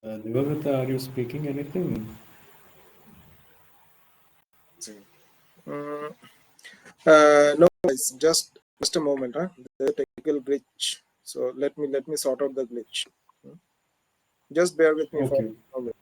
Divagata, are you speaking anything? Mm, no, guys, just a moment. The technical glitch. So let me sort out the glitch. Hmm. Just bear with me for Okay. a minute.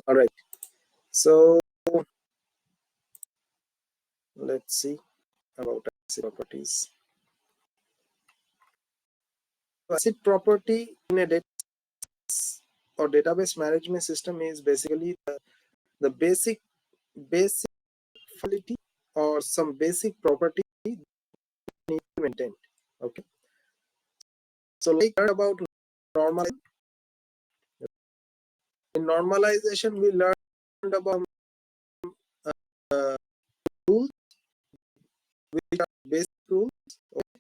All right. So let's see about acid properties. Acid property in a or database management system is basically the basic quality or some basic property need to maintain. Okay. So like learn about normal in normalization we learned about uh, rules which are basic rules. Okay.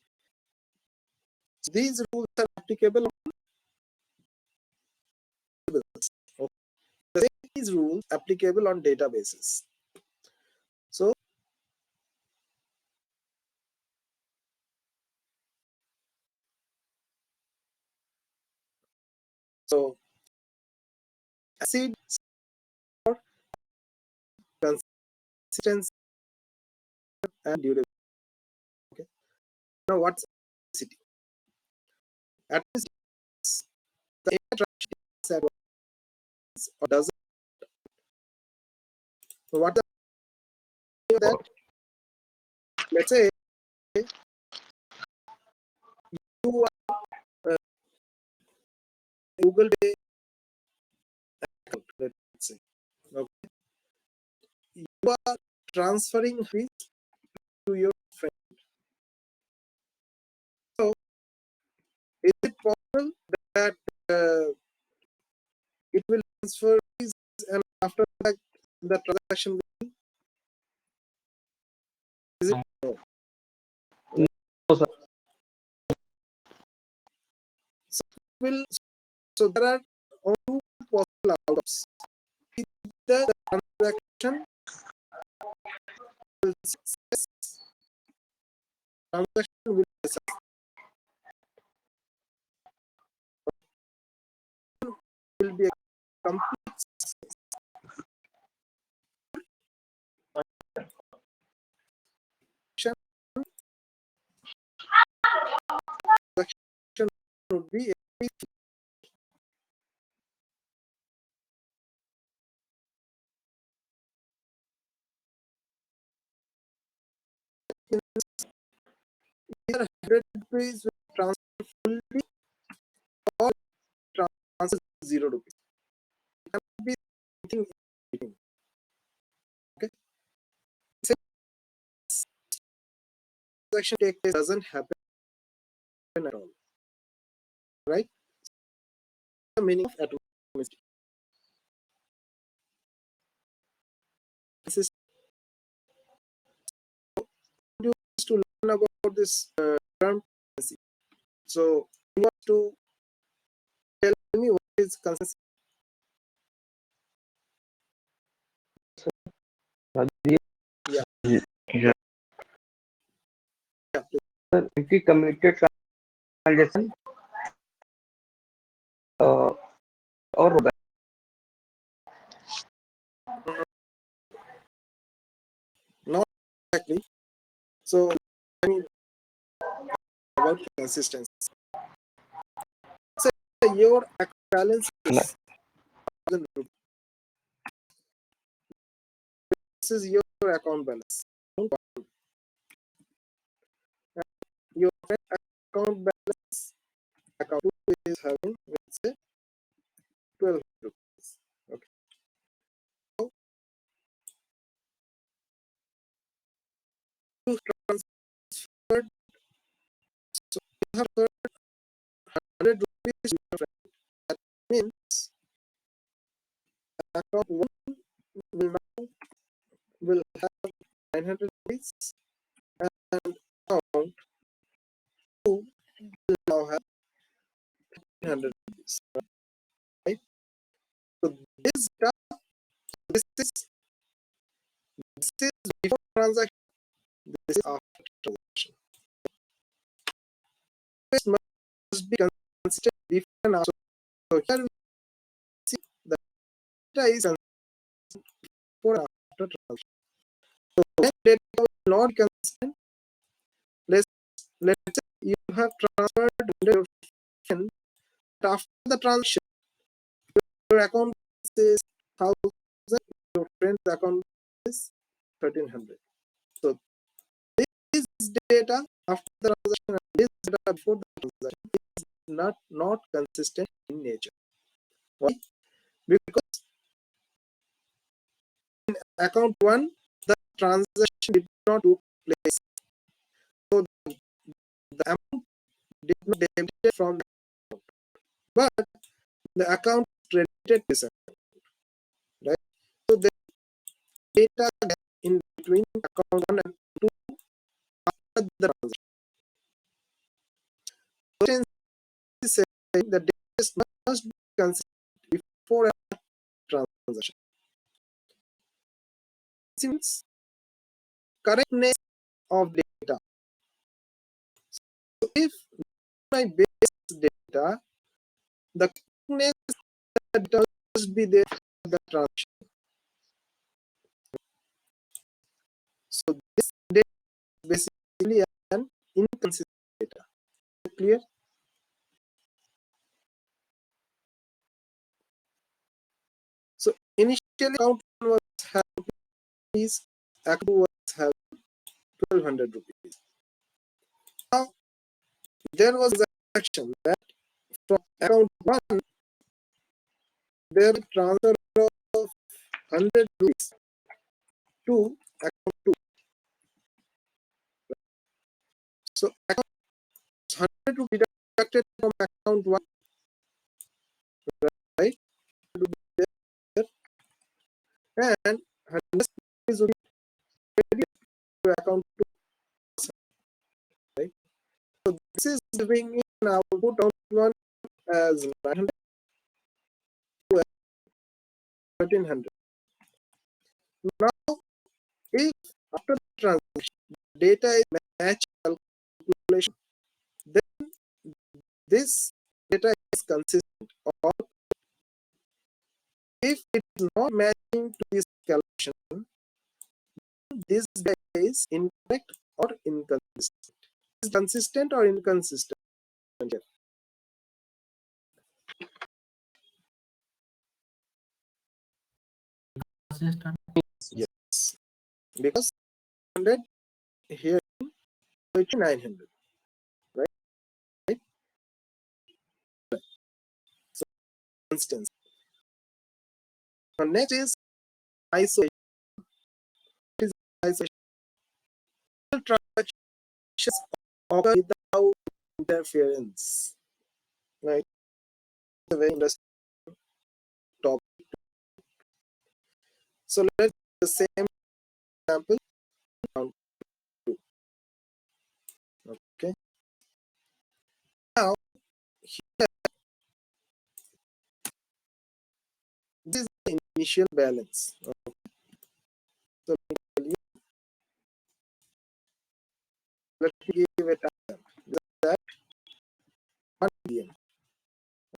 So these rules are applicable on tables. Okay. The same these rules applicable on databases. So so acid for consistency and durability. Okay. Now what's acidity? Acidity is the interaction or doesn't. So what the that let's say you are Google Pay account, let's say. Okay. You are transferring fees to your friend. So is it possible that it will transfer fees and after that the transaction will is it no? No, sir. So will so there are two possible outcomes. Either the transaction will success, transaction will success, will be a complete transaction would be either 100 rupees will transfer fully or transfer 0 rupees. It can be something in between. Okay. Transaction take place doesn't happen at all. Right? The meaning of atomicity. This is to learn about this term. So you want to tell me what is consistency? Yeah. Yeah. Yeah. Sir, if we committed transaction uh, or Not So I mean about consistency. Say your account balance is 1,000 rupees. This is your account balance. Your account balance account 2 is having, let's say, 12 rupees. Okay. So you transferred, so you have 100 rupees to your friend. That means account 1 will have 900 rupees and account 2 will now have 100 rupees. Right? So this is before transaction. This is after transaction. This must be consistent before and after. So here we see the data is consistent before and after transaction. So when data will not consistent, let's say you have transferred your friend, but after the transaction, your account is 1,000, your friend's account is 1,300. So this data after the transaction and this data before the transaction is not consistent in nature. Why? Because in account 1 the transaction did not take place, so the amount did not debited from the account, but the account credited this account, right? So the data in between account 1 and 2 after the transaction. So is saying the data must be consistent before a transaction. Since correctness of data. So if my base data, the correctness of the data must be there for the transaction. So this data is basically an inconsistent data. Clear? So initially account was having rupees, account was having 1,200 rupees. Now there was a transaction that from account 1 there was transfer of 100 rupees to account 2. So account 100 rupees deducted from account 1, right? And 100 rupees will be credited to account 2, right? So this is giving an output of 1 as 900 to 1,300. Now, if after the transaction data is match calculation, then this data is consistent, or if it is not matching to this calculation, this data is incorrect or inconsistent. Is consistent or inconsistent here? Consistent. Yes, because 100 here it's 900, right? So instance. So next is isolation. Is isolation. Transactions occur without interference, right? It's a very interesting topic. So let's do the same example. Okay. Now here this is the initial balance. Okay. So let me give it that 1 billion.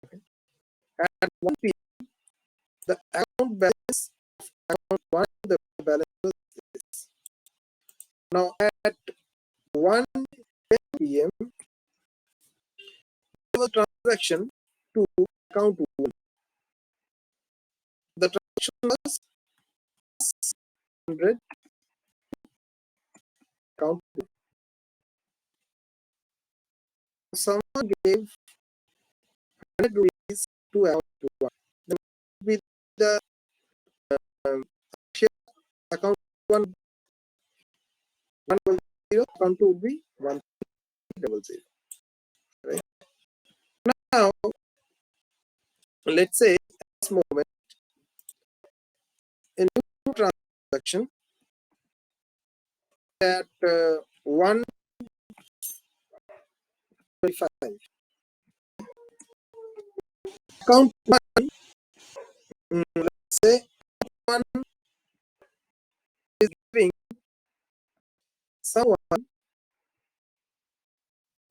Okay. At 1 billion, the account balance of account 1, the balance was this. Now at 1:10 p.m. there was transaction to account 1. The transaction was 100 account 2. Someone gave 100 rupees to account 1. Then with the share account 1 100, account 2 would be 100. Right? Now let's say at this moment a new transaction at 125. Account 1, let's say 1 is giving someone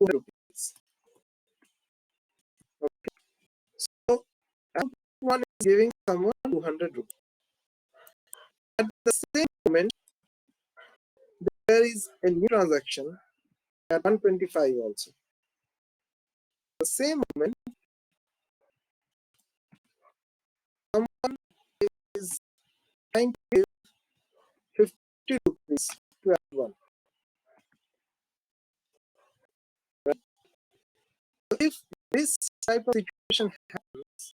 200 rupees. Okay. So account 1 is giving someone 200 rupees. At the same moment, there is a new transaction at 125 also. The same moment, someone is trying to give 50 rupees to everyone. Right? So if this type of situation happens,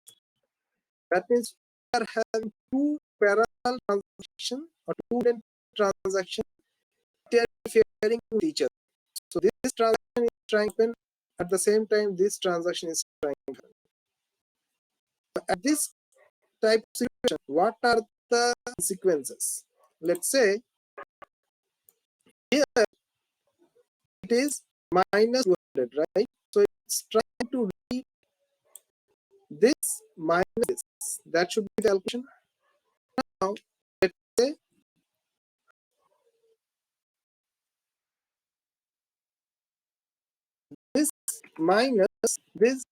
that means we are having two parallel transactions or two different transactions interfering with each other. So this transaction is trying to happen at the same time this transaction is trying to happen. At this type of situation, what are the consequences? Let's say here it is minus 200, right? So it's trying to read this minus this. That should be the calculation. Now let's say this minus this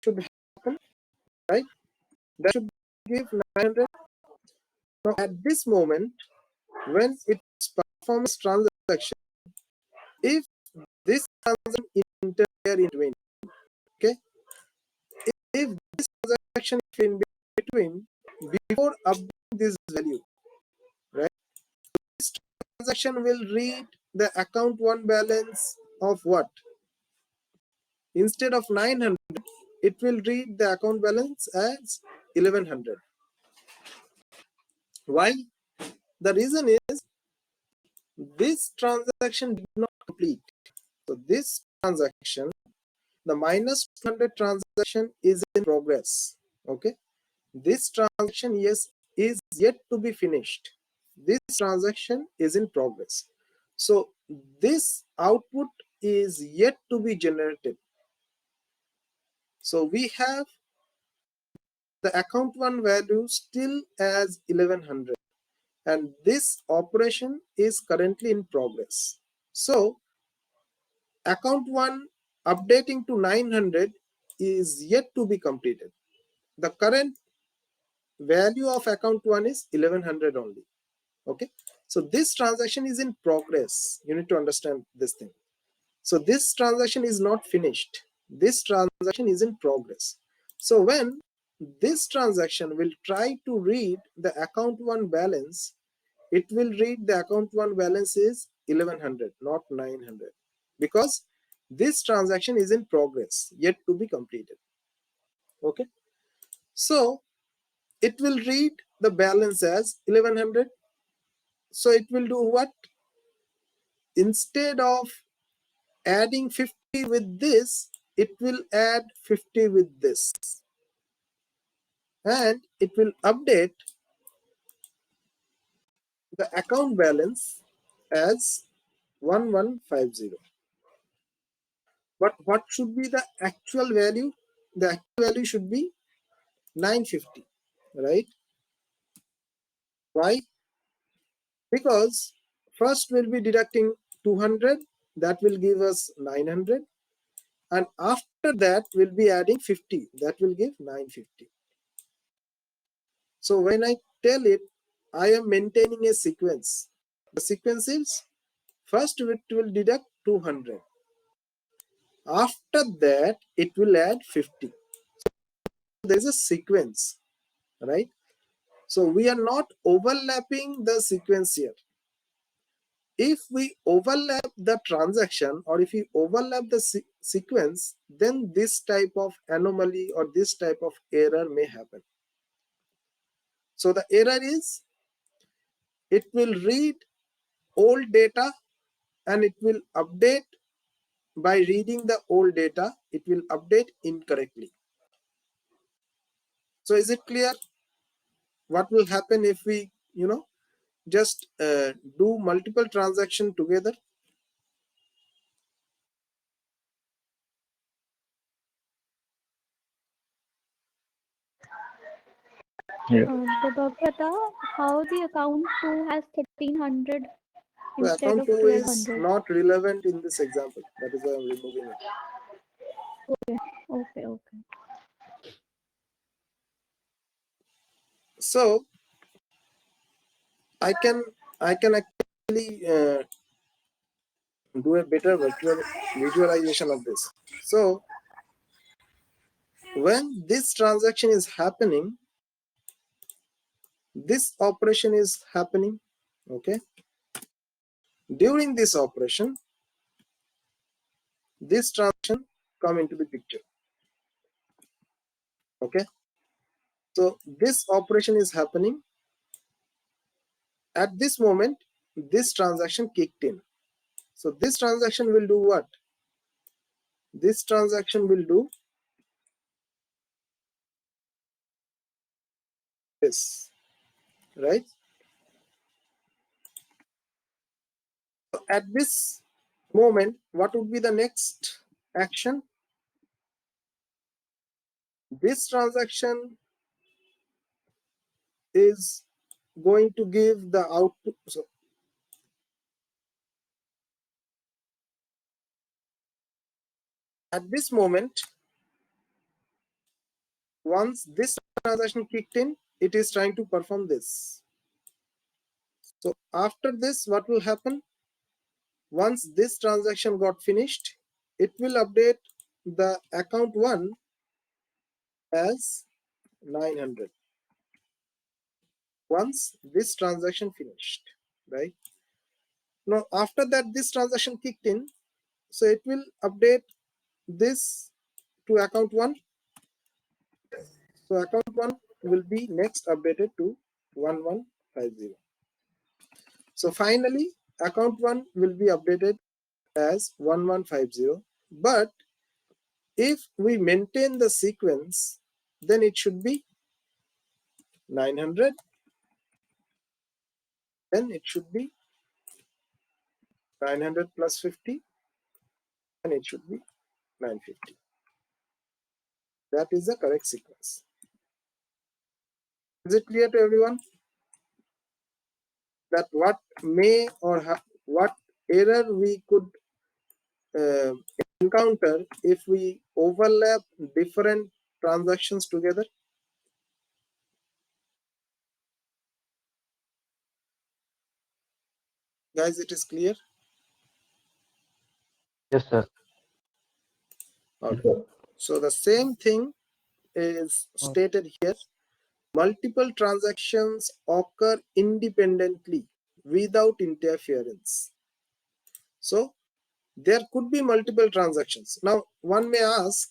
should happen, right? That should give 900. Now at this moment, when it performs transaction, if this transaction interfere in between, okay, if this transaction is in between before updating this value, right, this transaction will read the account 1 balance of what? Instead of 900, it will read the account balance as 1100. Why? The reason is this transaction did not complete. So this transaction, the minus 200 transaction is in progress. Okay, this transaction is yet to be finished. This transaction is in progress. So this output is yet to be generated. So we have the account 1 value still as 1100, and this operation is currently in progress. So account 1 updating to 900 is yet to be completed. The current value of account 1 is 1100 only. Okay, so this transaction is in progress. You need to understand this thing. So this transaction is not finished. This transaction is in progress. So when this transaction will try to read the account 1 balance, it will read the account 1 balance is 1100, not 900, because this transaction is in progress, yet to be completed. Okay, so it will read the balance as 1100. So it will do what? Instead of adding 50 with this, it will add 50 with this, and it will update the account balance as 1150. But what should be the actual value? The actual value should be 950, right? Why? Because first we'll be deducting 200, that will give us 900, and after that we'll be adding 50, that will give 950. So when I tell it, I am maintaining a sequence. The sequence is first it will deduct 200. After that, it will add 50. So there's a sequence, right? So we are not overlapping the sequence here. If we overlap the transaction or if we overlap the sequence, then this type of anomaly or this type of error may happen. So the error is it will read old data and it will update. By reading the old data, it will update incorrectly. So is it clear what will happen if we just do multiple transactions together? Yeah. But Dr. how the account 2 has 1300 So instead account of 2 is 1200? not relevant in this example. That is why I'm removing it. Okay. So I can actually do a better visualization of this. So when this transaction is happening, this operation is happening, okay? During this operation, this transaction come into the picture, okay? So this operation is happening. At this moment, this transaction kicked in. So this transaction will do what? This transaction will do this, right? So at this moment, what would be the next action? This transaction is going to give the output. So at this moment, once this transaction kicked in, it is trying to perform this. So after this, what will happen? Once this transaction got finished, it will update the account 1 as 900. Once this transaction finished, right? Now after that, this transaction kicked in, so it will update this to account 1. So account 1 will be next updated to 1150. So finally, account 1 will be updated as 1150. But if we maintain the sequence, then it should be 900. Then it should be 900 plus 50, and it should be 950. That is the correct sequence. Is it clear to everyone that what may or what error we could uh, encounter if we overlap different transactions together? Guys, it is clear? Yes, sir. Okay. So the same thing is stated here. Multiple transactions occur independently without interference. So there could be multiple transactions. Now one may ask,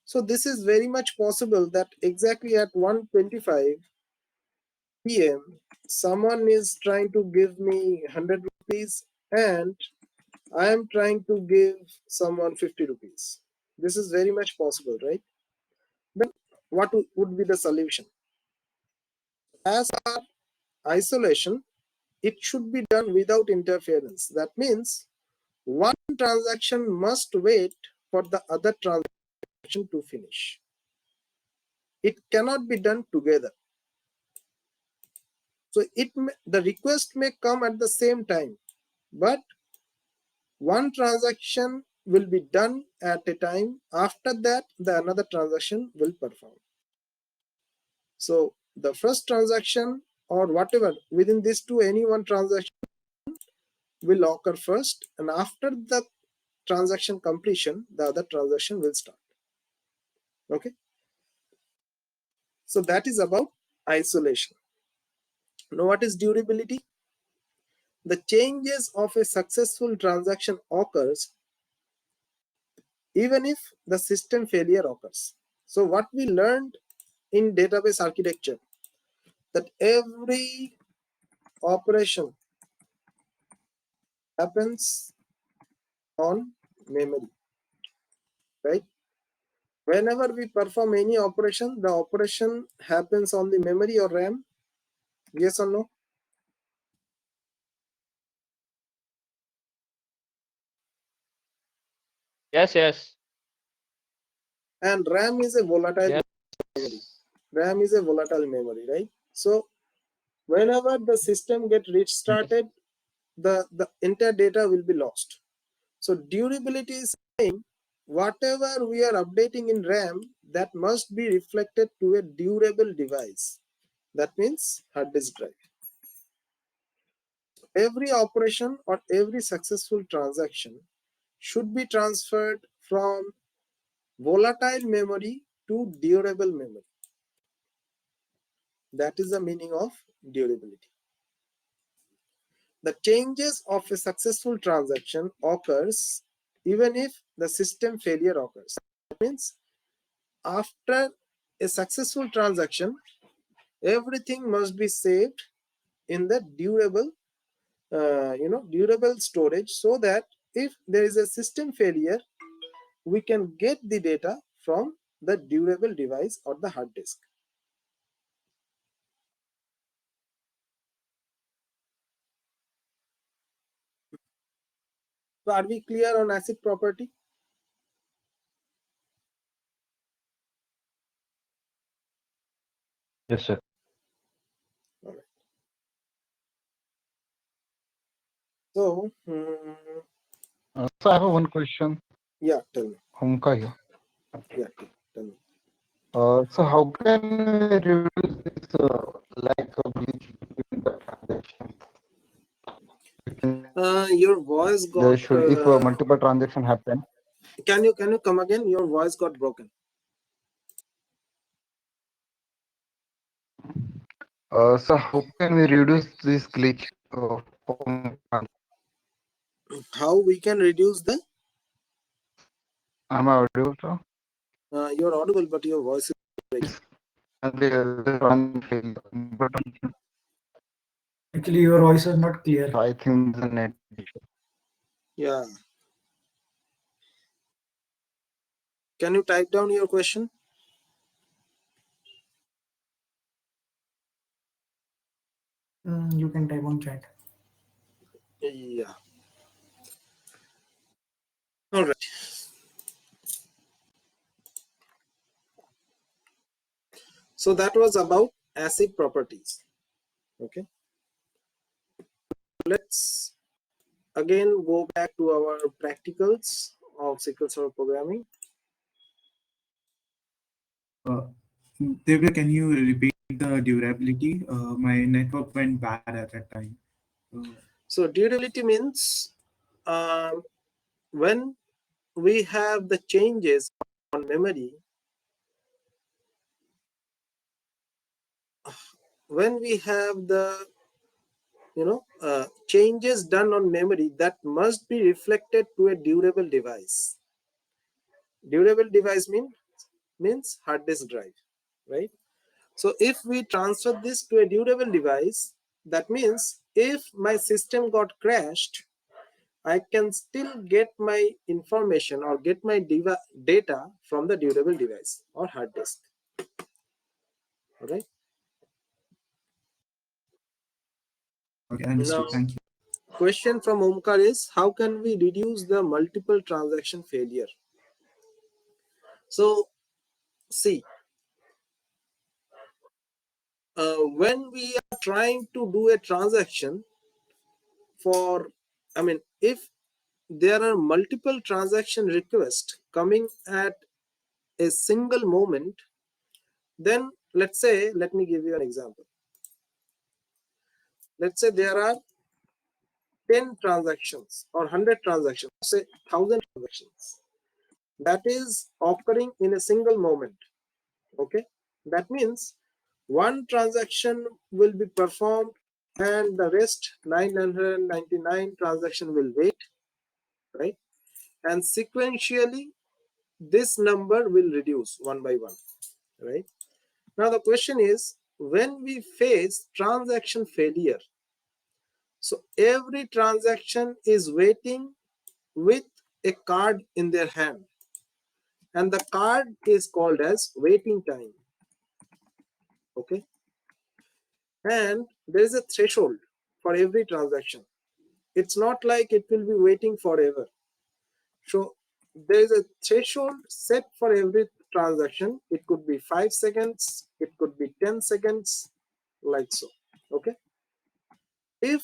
so this is very much possible that exactly at 1:25 p.m. someone is trying to give me 100 rupees and I am trying to give someone 50 rupees. This is very much possible, right? Then what would be the solution? As our isolation, it should be done without interference. That means one transaction must wait for the other transaction to finish. It cannot be done together. So the request may come at the same time, but one transaction will be done at a time. After that, the another transaction will perform. So the first transaction or whatever within these two, any one transaction will occur first, and after the transaction completion, the other transaction will start. Okay. So that is about isolation. Now, what is durability? The changes of a successful transaction occurs even if the system failure occurs. So what we learned in database architecture, that every operation happens on memory, right? Whenever we perform any operation, the operation happens on the memory or RAM. Yes or no? Yes, yes. And RAM is a volatile Yes. memory. RAM is a volatile memory, right? So whenever the system gets restarted, the entire data will be lost. So durability is saying whatever we are updating in RAM, that must be reflected to a durable device. That means hard disk drive. Every operation or every successful transaction should be transferred from volatile memory to durable memory. That is the meaning of durability. The changes of a successful transaction occurs even if the system failure occurs. That means after a successful transaction, everything must be saved in the durable, durable storage, so that if there is a system failure, we can get the data from the durable device or the hard disk. So are we clear on ACID property? Yes, sir. All right. So, So I have one question. yeah, tell me. Omkar here. Yeah, tell me. So how can we reduce this like a breach between the transaction? Your voice got. There should, if multiple transaction happen. Can you come again? Your voice got broken. So how can we reduce this glitch? From, How we can reduce the? am I audible, sir? You're audible, but your voice is breaking. Actually, your voice is not clear. I think the net. Yeah. Can you type down your question? You can type on chat. Yeah. All right. So that was about ACID properties. Okay. Let's again go back to our practicals of SQL Server programming. Devya, can you repeat the durability? My network went bad at that time. So durability means when we have the changes on memory, when we have the changes done on memory, that must be reflected to a durable device. Durable device means hard disk drive, right? So if we transfer this to a durable device, that means if my system got crashed, I can still get my information or get my data from the durable device or hard disk. All right. Okay, understood. Now, Thank you. question from Omkar is, how can we reduce the multiple transaction failure? So, see, when we are trying to do a transaction for, if there are multiple transaction requests coming at a single moment, then let's say, let me give you an example. Let's say there are 10 transactions or 100 transactions, say 1000 transactions, that is occurring in a single moment. Okay, that means one transaction will be performed and the rest 999 transaction will wait, right? And sequentially this number will reduce one by one, right? Now the question is, when we face transaction failure, so every transaction is waiting with a card in their hand, and the card is called as waiting time. Okay, and there is a threshold for every transaction. It's not like it will be waiting forever. So there is a threshold set for every transaction. It could be 5 seconds, it could be 10 seconds, like so. Okay, if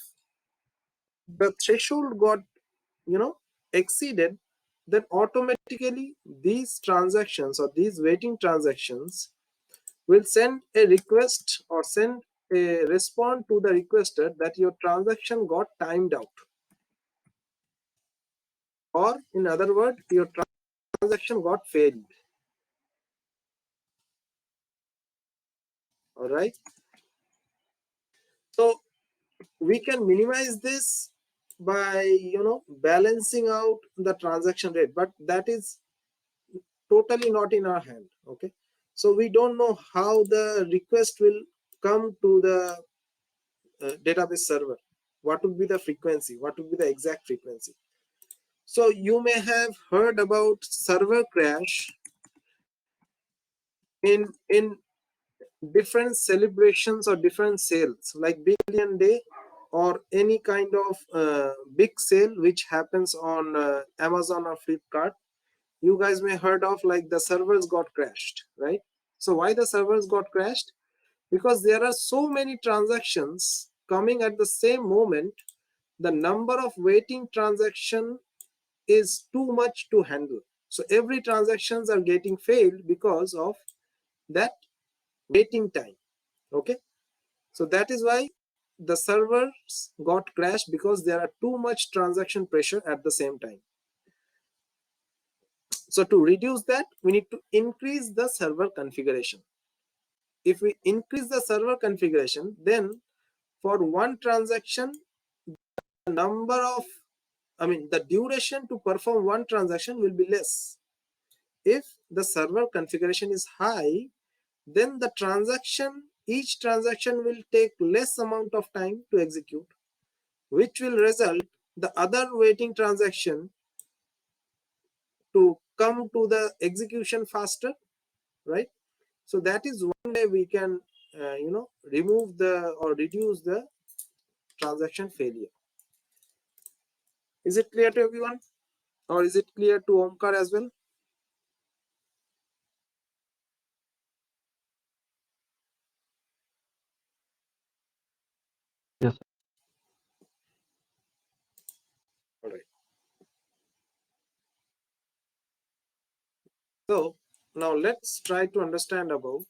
the threshold got exceeded, then automatically these transactions or these waiting transactions will send a request or send a response to the requester that your transaction got timed out, or in other words, your transaction got failed. All right, so we can minimize this by balancing out the transaction rate, but that is totally not in our hand. Okay, so we don't know how the request will come to the database server. What would be the frequency, what would be the exact frequency? So you may have heard about server crash in different celebrations or different sales, like billion day or any kind of big sale which happens on Amazon or Flipkart. You guys may heard of like the servers got crashed, right? So why the servers got crashed? Because there are so many transactions coming at the same moment. The number of waiting transaction is too much to handle. So every transactions are getting failed because of that waiting time. Okay, so that is why the servers got crashed, because there are too much transaction pressure at the same time. So to reduce that, we need to increase the server configuration. If we increase the server configuration, then for one transaction, the number of the duration to perform one transaction will be less. If the server configuration is high, then the each transaction will take less amount of time to execute, which will result the other waiting transaction to come to the execution faster, right? So that is one way we can remove the or reduce the transaction failure. Is it clear to everyone, or is it clear to Omkar as well? Yes. All right. So now let's try to understand about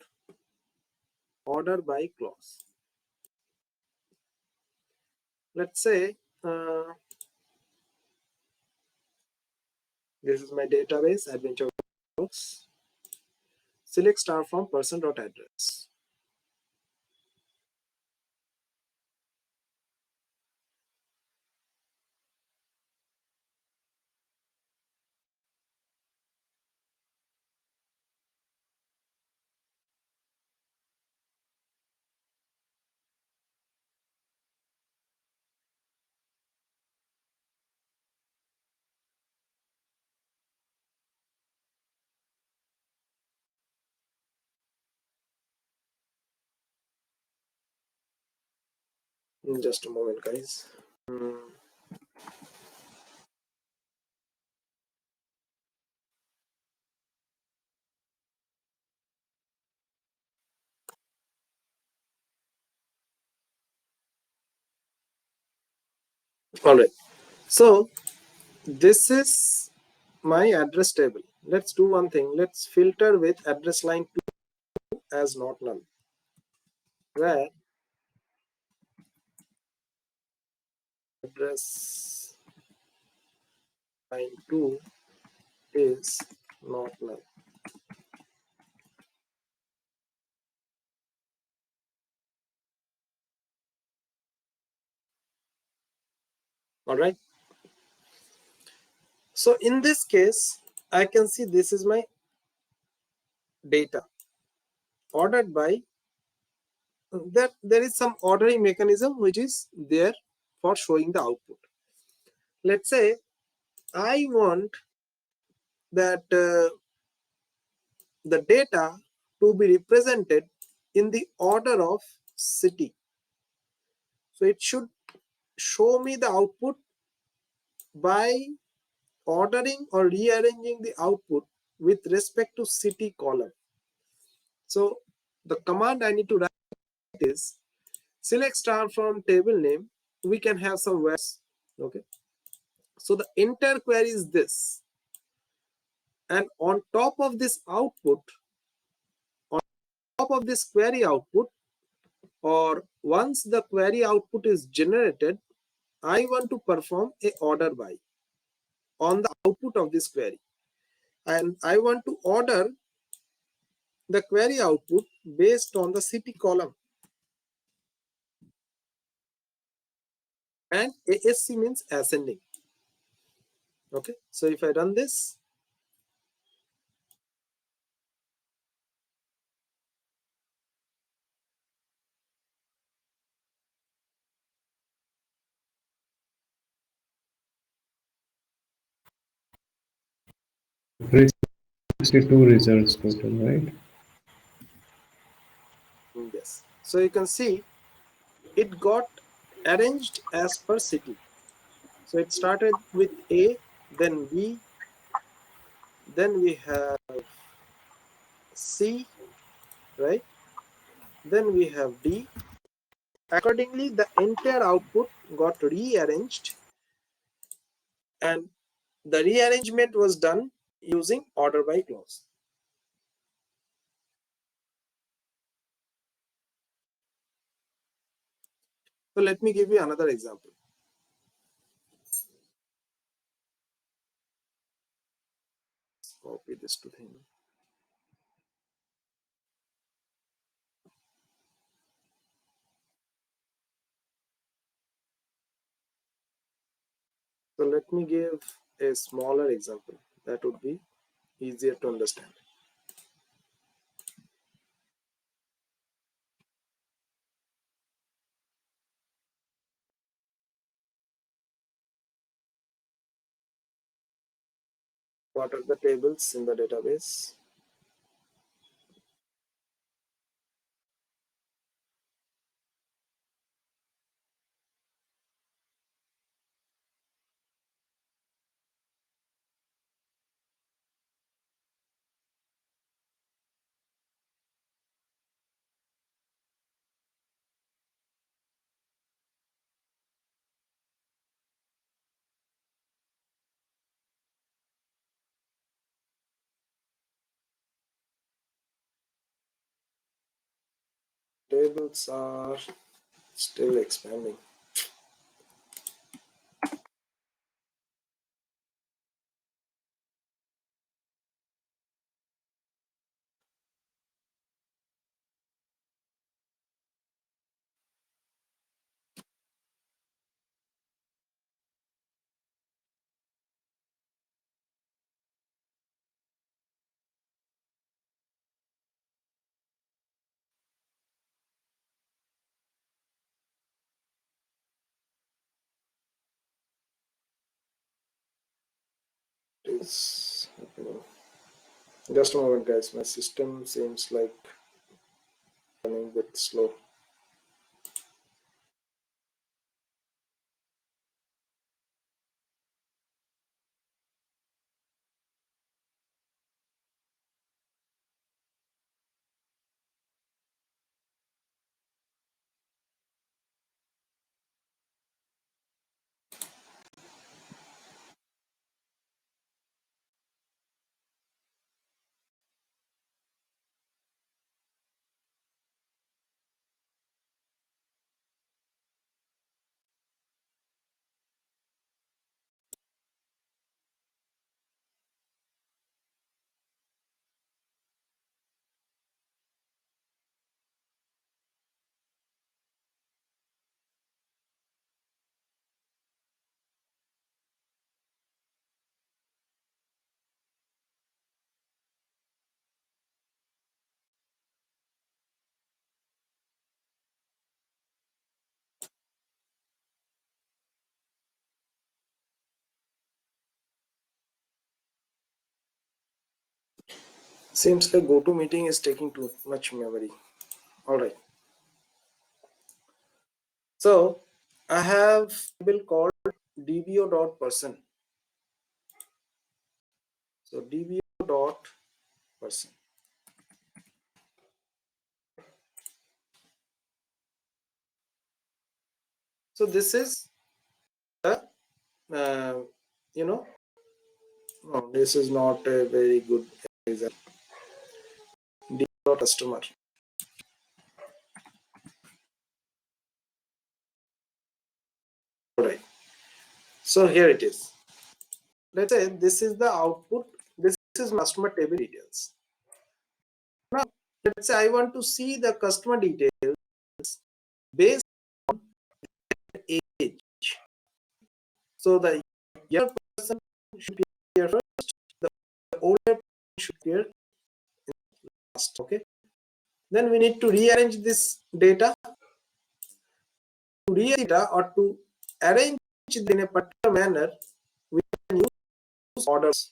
order by clause. Let's say this is my database, adventure books. Select star from person.address. In just a moment, guys. All right. So this is my address table. Let's do one thing. Let's filter with address line 2 as not null, where address line 2 is not null. All right. So in this case, I can see this is my data ordered by that there is some ordering mechanism which is there for showing the output. Let's say I want that the data to be represented in the order of city. So it should show me the output by ordering or rearranging the output with respect to city column. So the command I need to write is select star from table name. We can have some values. Okay. So the entire query is this. And on top of this output, on top of this query output, or once the query output is generated, I want to perform a order by on the output of this query. And I want to order the query output based on the city column. And ASC means ascending. Okay, so if I run this, Three 62 results total, right? yes. So you can see it got arranged as per city. So it started with A, then B, then we have C, right? Then we have D. Accordingly, the entire output got rearranged, and the rearrangement was done using order by clause. So let me give you another example. Copy this to him. So let me give a smaller example that would be easier to understand. What are the tables in the database? Tables are still expanding. It's happening. Just a moment, guys. My system seems like running a bit slow. Seems like GoToMeeting is taking too much memory. All right. So I have a table called dbo.person. So dbo.person. So this is the no, this is not a very good example. Customer. All right. So here it is. Let's say this is the output. This is customer table details. Now, let's say I want to see the customer details based on age. So the younger person should be here first. The older person should be here last. Okay. Then we need to rearrange this data. To rearrange data or to arrange it in a particular manner, we can use orders.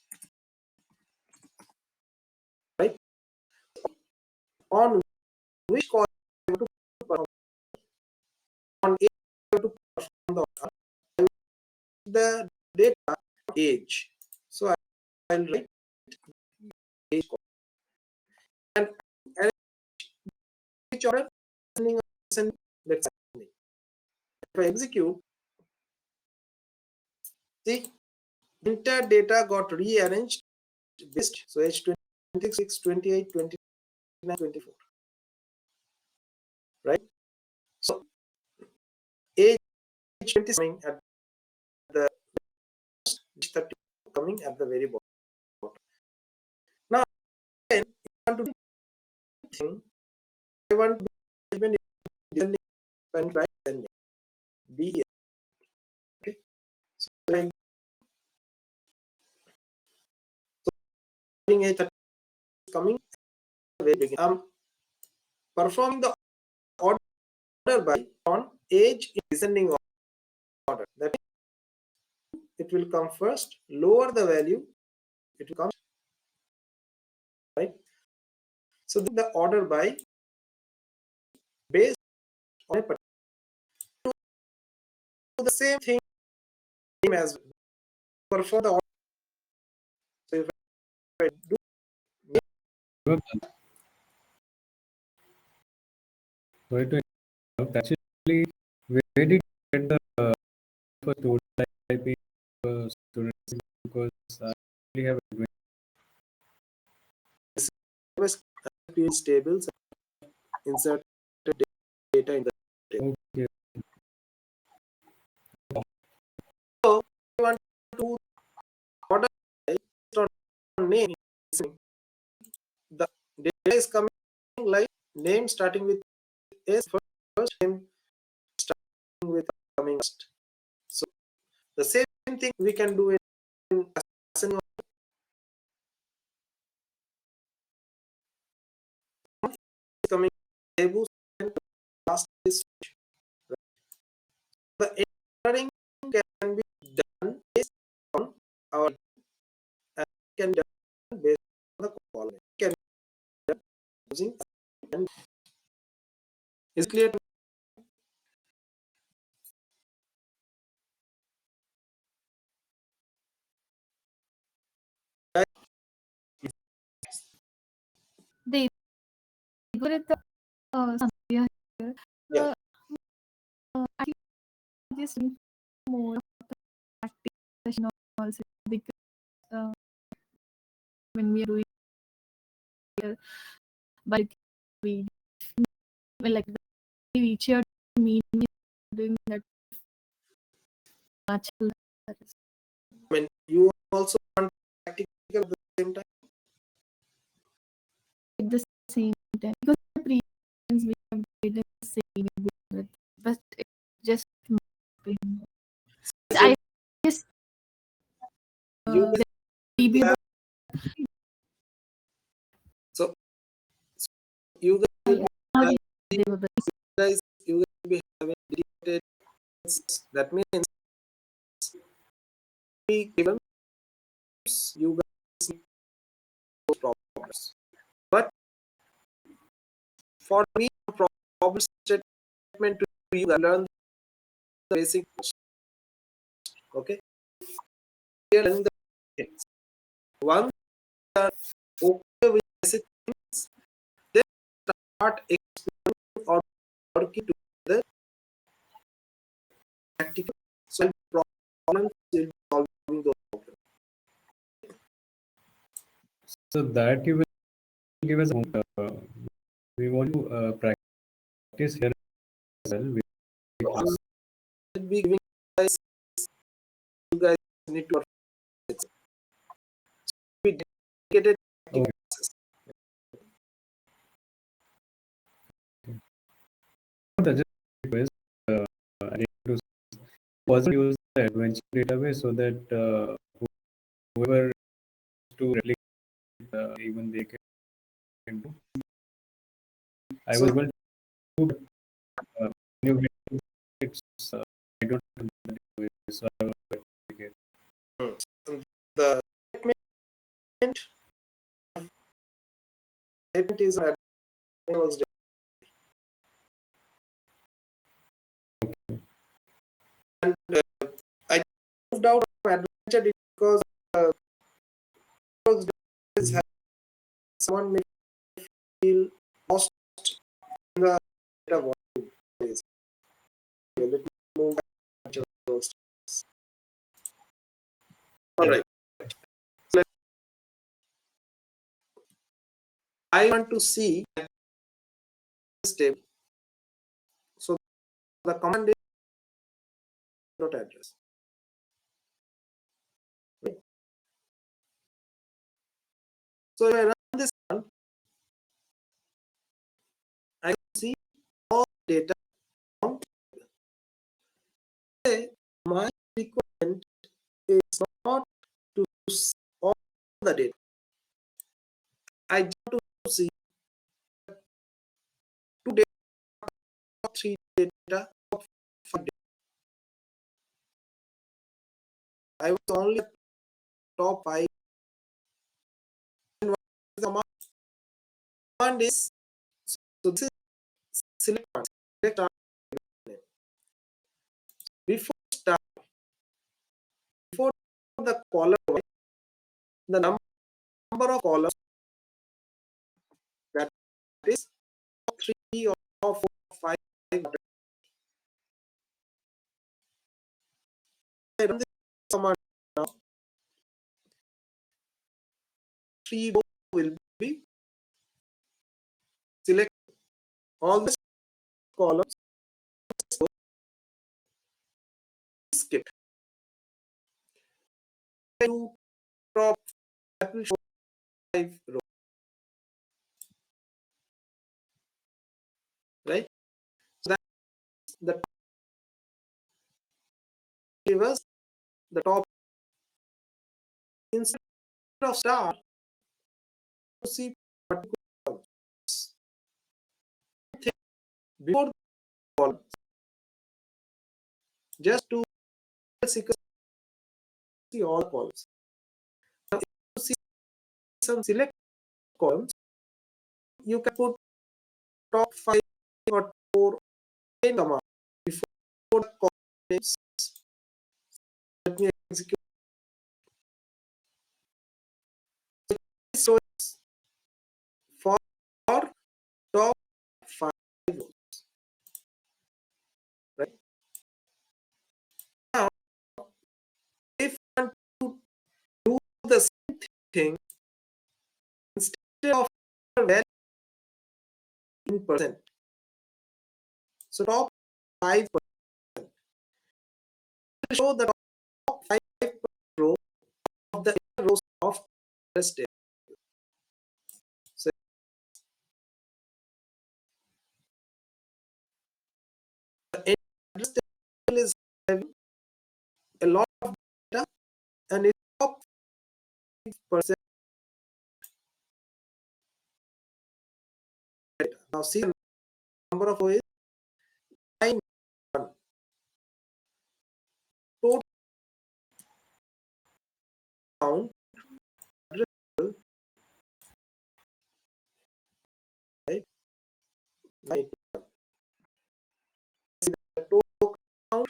Right? On which call to perform on age to perform the data age. So I'll write age and which order let's say if I execute, see entire data got rearranged based so age 26, 28, 29, 24. Right? So age 20 coming at the 30 coming at the very bottom. Now I want to do thing. I want to do even and right and be here. Okay. So age 30 coming at the very beginning. Perform the order by on age in descending order. That means it will come first, lower the value, it will come right. So the order by based on a particular do the same thing as perform the order. So if I do Sorry to interrupt. Actually, where did you get the for total IP students? Because I only have tables insert data in the table. okay. So we want to order based on name. The data is coming like name starting with S, first name starting with coming first. So the same thing we can do in ascending coming tables and last is the entering can be done based on our and can be done based on the column. Can be done using and is clear. The algorithm here. Yeah. I think this is more of the practice session also because when we are doing here, but we like we reach out to meeting doing that much. I mean, you also want practical at the same time. At the same time because the previous we have did the same with, but it just I just You guys DB have, so you guys will be guys you guys will be having dedicated. That means we given you guys those problems. for me, problem statement to you, learn the basic. Okay. Here, learning the basics. Once you are okay with basic things, then start exploring or working together practical solve problems in solving those problems. So that you will give us. We want to practice here as well. I'll be giving you guys need to be dedicated. Okay. Just request. I need to also use the adventure database so that whoever to replicate, even they can do. I was able to. When you get it's I don't have the database, so I will replicate. The statement is was and I moved out of adventure because someone may feel lost in the data days. Let me move back to those. All right. So I want to see this table. So the command is dot address. Right. So if I run this one, I can see all data on say my requirement is not to see all the data. I just want to see two data, three data, five data. I was only top five. And what is the command is so this is select one. Select our name. Before the column, the number of columns that is 3 or 4 or 5. I run this command now. 3 will be select all the columns skipped. To top that will show 5 rows. Right? So that's the give us the top instead of star to see particular columns. Before the column, just to see all columns. Now, if you see some select columns, you can put top 5 or 4 in command before the column names. Let me execute. So it's for top 5 rows. Right? Now, if I want to do the same thing instead of value in percent, so top 5% show the top 5 row of the rows of this table. So the address table is having a lot of data and it's top 5% data. Now see the number of ways 9 total count right 9. See the total count.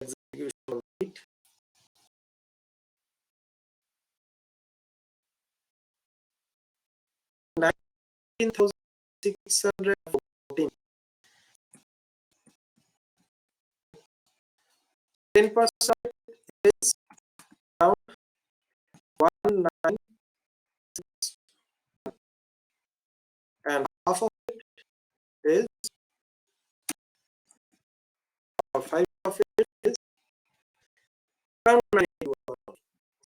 Execution rate. $19,614. 10% is around 196, and half of it is, or 5 of it is around 92.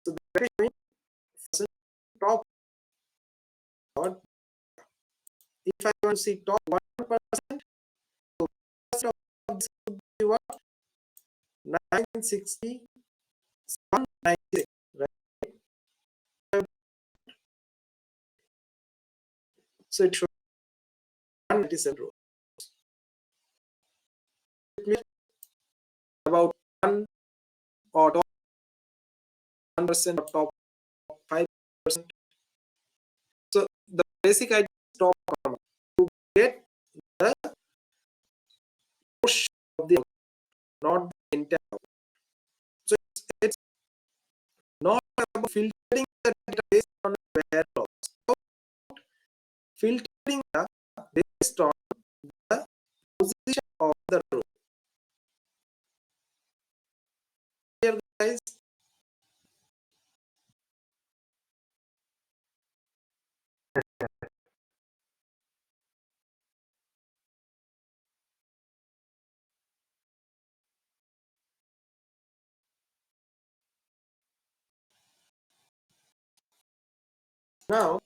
So that is top. Or if I want to see top 1%, so first of this would be what? 960, 196, right? So it should 197 rows. About 1 or top 1% or top 5%. So the basic idea is top comma to get the portion of the not the entire. So it's not about filtering the data based on the warehouse. So filtering the based on the position of the row. Here guys, now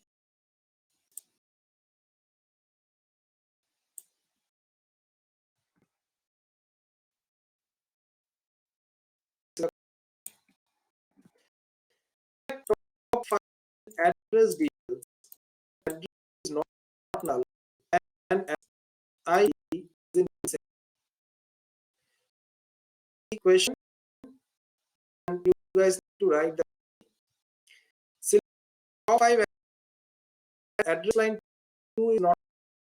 top 5 address details. Address is not null, and I is in the equation, and you guys need to write the select top 5 address line 2 is not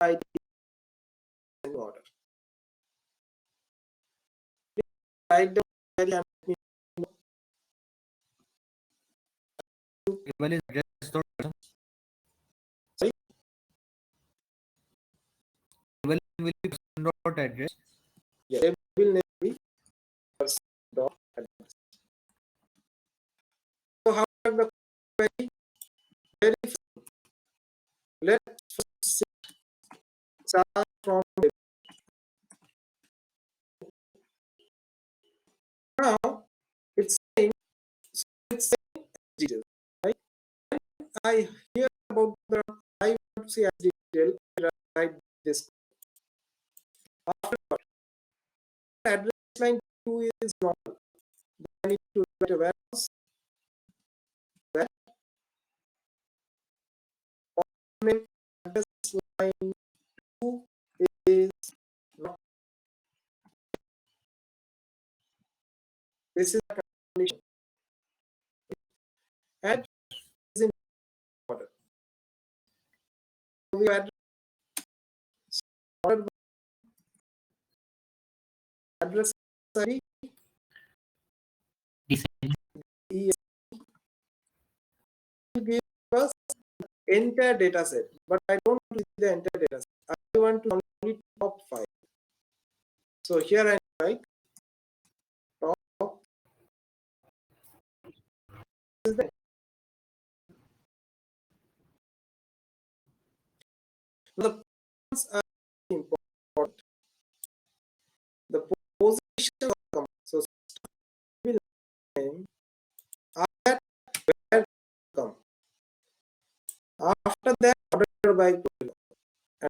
ID in order. Write the query and let me Table is address dot person. Sorry? Table will be person dot address. Yeah, table name be person dot address. So how the query? Very simple. Let's first start from table. Now it's saying, so it's saying details, right? I hear about the I want to see as detail. I write this. After address line 2 is normal. I need to write a warehouse where name address line 2 is not. This is the condition. And is in order. So we add order address ID is give us entire data set, but I don't want to see the entire data set. I want to only top 5. So here I write top is the points are important. The position of the so will name at where come. After that order by column and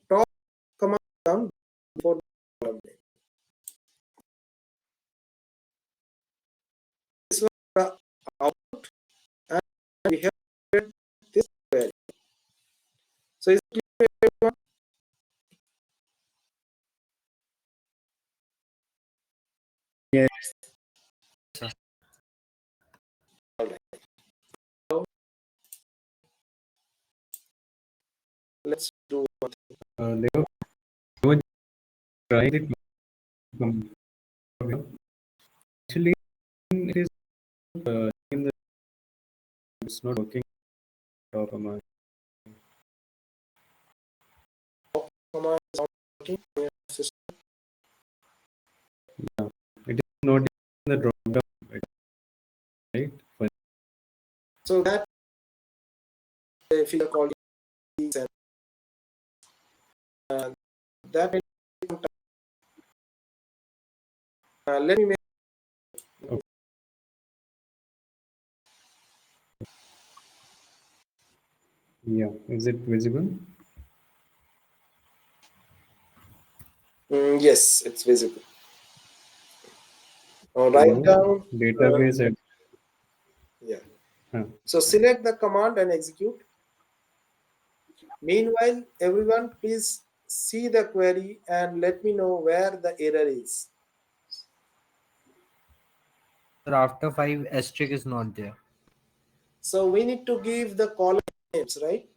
top command come before the column name. This was the output, and we have this query. So is it clear to everyone? Yes, sir. let's do one thing. They were trying it. Actually, it is in the, it's not working. Command. Command is not working in your system. Yeah, it is not in the drop down, right? So that figure called is and that let me make Yeah, is it visible? yes, it's visible. Now write No, down database. yeah. Huh. So select the command and execute. Meanwhile, everyone please see the query and let me know where the error is. Sir, after 5 asterisk is not there. So we need to give the column names, right?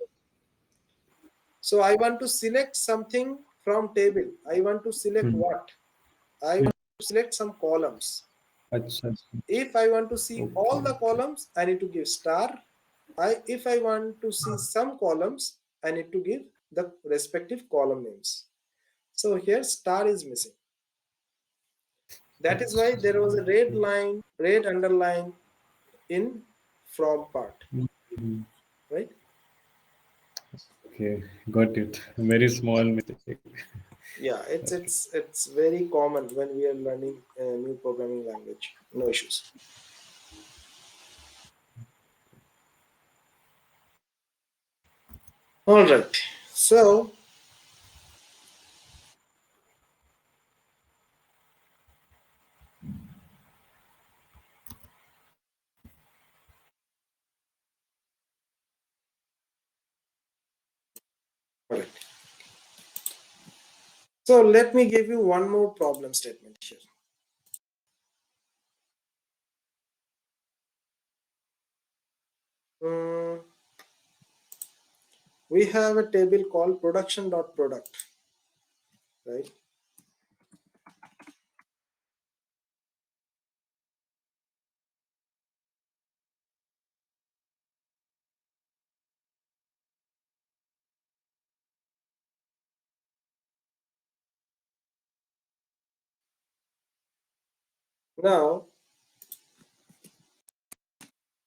So I want to select something from table. I want to select what? I want to select some columns. Achha. If I want to see all Okay. the columns, I need to give star. If I want to see some columns, I need to give the respective column names. So here star is missing. That is why there was a red line, red underline in from part, Mhm. right? Okay, got it. Very small mistake. Yeah, it's very common when we are learning a new programming language. No issues. All right. So all right. So let me give you one more problem statement here. Mm, we have a table called production.product, right? Now,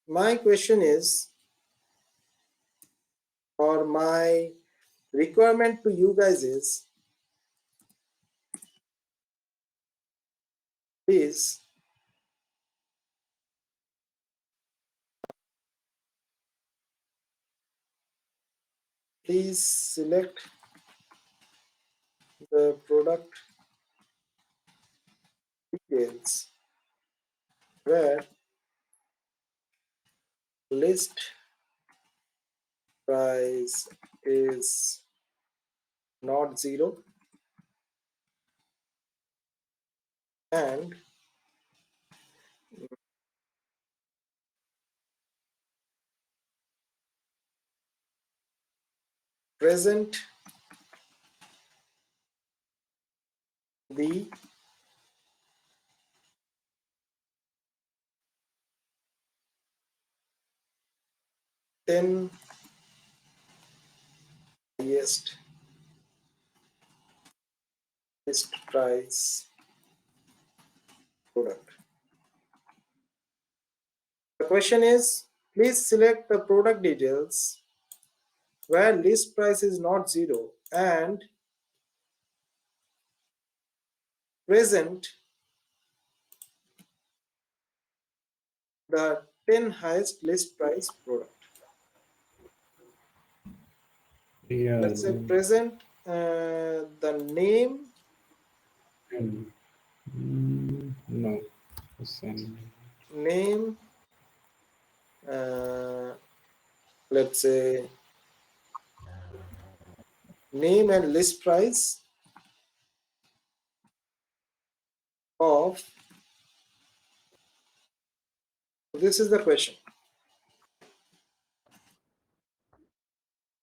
my question is, or my requirement to you guys is, please select the product details where list price is not zero and present the ten highest list price product. The question is, please select the product details where list price is not zero and present the 10 highest list price product. Yeah. Let's say present the name. No. Name, let's say name and list price of, this is the question.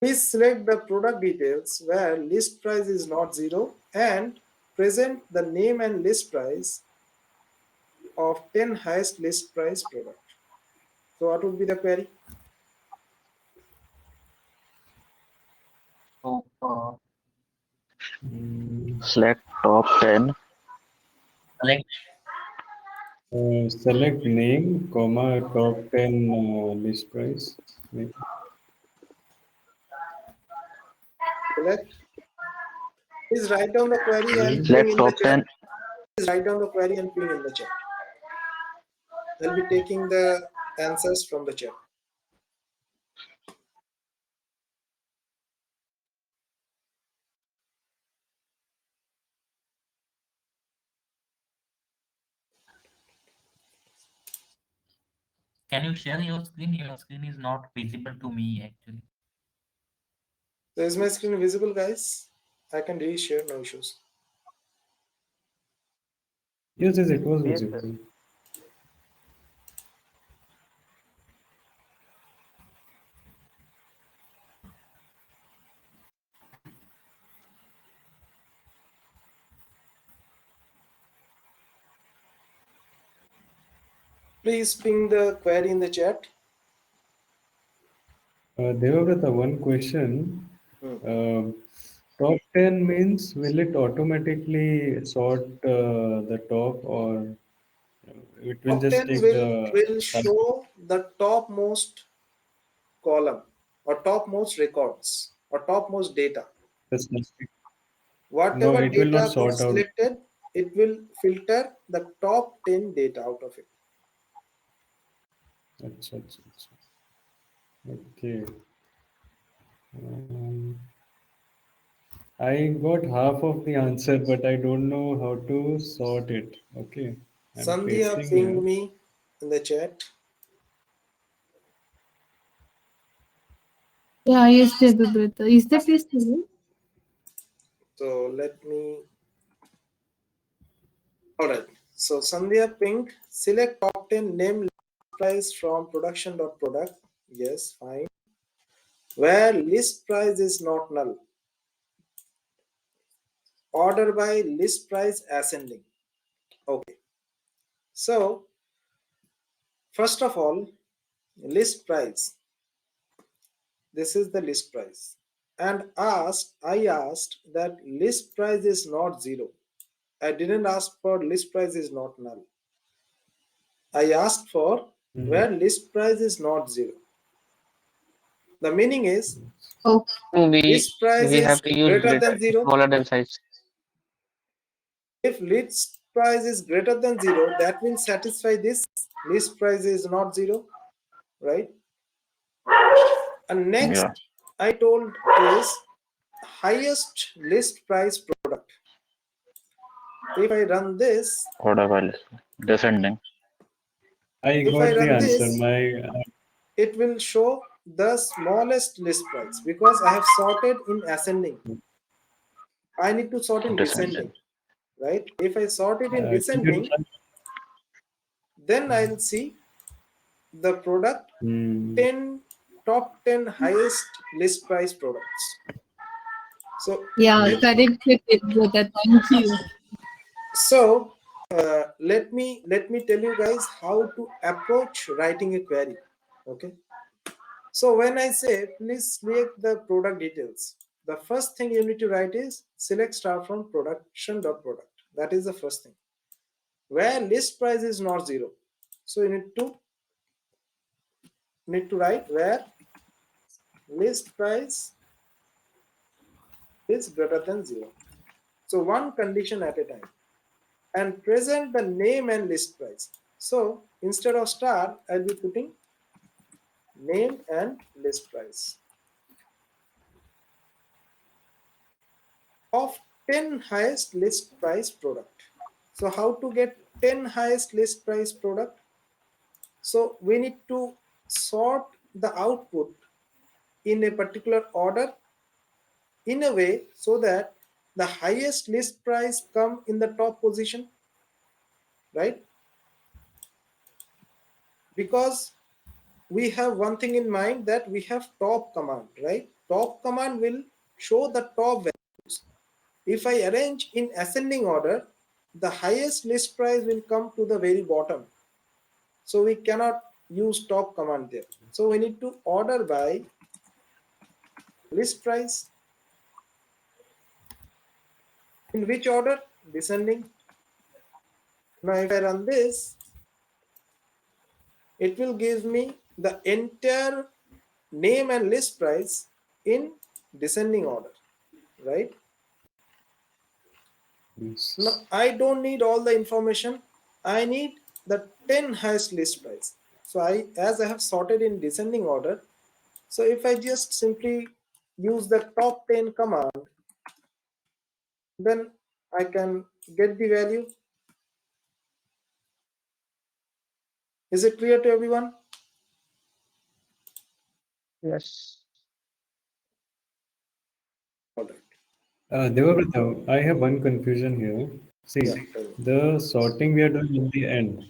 Please select the product details where list price is not 0 and present the name and list price of 10 highest list price product. So what would be the query? So, select top 10. Select Select name, comma, top 10 list price. Maybe. Select. Please write down the query and Name. ping Select in the top chat. 10. Please write down the query and ping in the chat. I'll be taking the answers from the chat. Can you share your screen? Your screen is not visible to me actually. So is my screen visible, guys? I can reshare, no issues. Yes, it was Yes, visible. Please ping the query in the chat. Devabrata, one question. Top 10 means will it automatically sort the top, or it will Top just 10 take will the show the topmost column or topmost records or topmost data. specific? No, Whatever it will not data got sort out. selected, it will filter the top 10 data out of it. Acha, acha, acha. Okay. I got half of the answer, but I don't know how to sort it. Okay. I'm Sandhya pasting pinged here. me in the chat. Yeah, yes, Devabrata. Is that is true? So let me. All right. So Sandhya pinged. Select top 10 name price from production.product. Yes, fine. Where list price is not null. Order by list price ascending. Okay. So first of all, list price. This is the list price. And I asked that list price is not 0. I didn't ask for list price is not null. I asked for where list price is not 0. The meaning is Oh, We list price we is have to use greater greater than 0. smaller than size. If list price is greater than 0, that will satisfy this list price is not 0, right? And next Yeah. I told is highest list price product. If I run this, Order by list. Descending. I if I got the run answer. this, it will show the smallest list price because I have sorted in ascending. I need to sort in descending, Descending. right? If I sort it in Can you descending, then I'll see the product 10 top 10 highest list price products. So yeah, correct, Devabrata. Thank you. so let me tell you guys how to approach writing a query. Okay. So when I say please select the product details, the first thing you need to write is select star from production.product. That is the first thing. Where list price is not 0. So you need to write where list price is greater than 0. So one condition at a time. And present the name and list price. So instead of star, I'll be putting name and list price of 10 highest list price product. So how to get 10 highest list price product? So we need to sort the output in a particular order in a way so that the highest list price come in the top position, right? Because we have one thing in mind that we have top command, right? top command will show the top values. If I arrange in ascending order, the highest list price will come to the very bottom. So we cannot use top command there. So we need to order by list price. In which order? Descending. Now if I run this, it will give me the entire name and list price in descending order, right? Yes. Now I don't need all the information. I need the 10 highest list price. So as I have sorted in descending order, so if I just simply use the top 10 command, then I can get the value. Is it clear to everyone? Yes. All right. Devabrata, I have one confusion here. See, Yeah. the sorting we are doing in the end,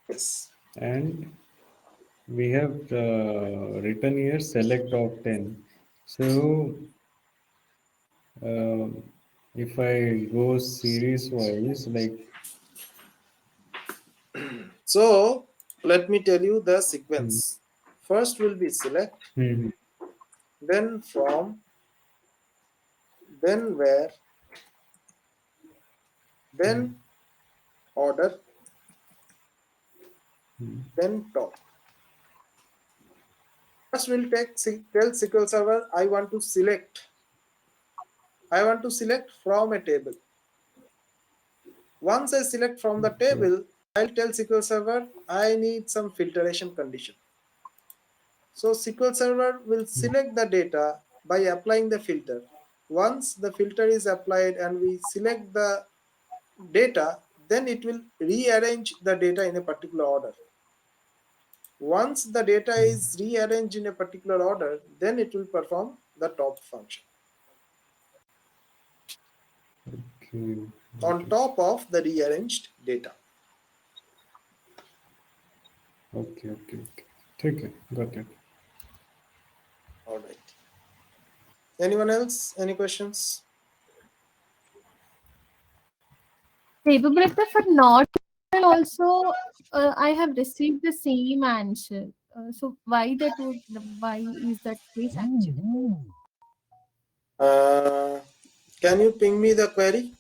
Yes. and we have written here select top 10. So, if I go series wise, like, So let me tell you the sequence. First will be select, hmm, then from, then where, then order, then top. First we'll tell SQL Server I want to select. I want to select from a table. Once I select from the table, I'll tell SQL Server I need some filtration condition. So SQL Server will select the data by applying the filter. Once the filter is applied and we select the data, then it will rearrange the data in a particular order. Once the data is rearranged in a particular order, then it will perform the top function okay, on top of the rearranged data. okay. Take it, got it. All right. Anyone else? Any questions? Devabrata, for not also, I have received the same answer. So why is that case actually? Can you ping me the query?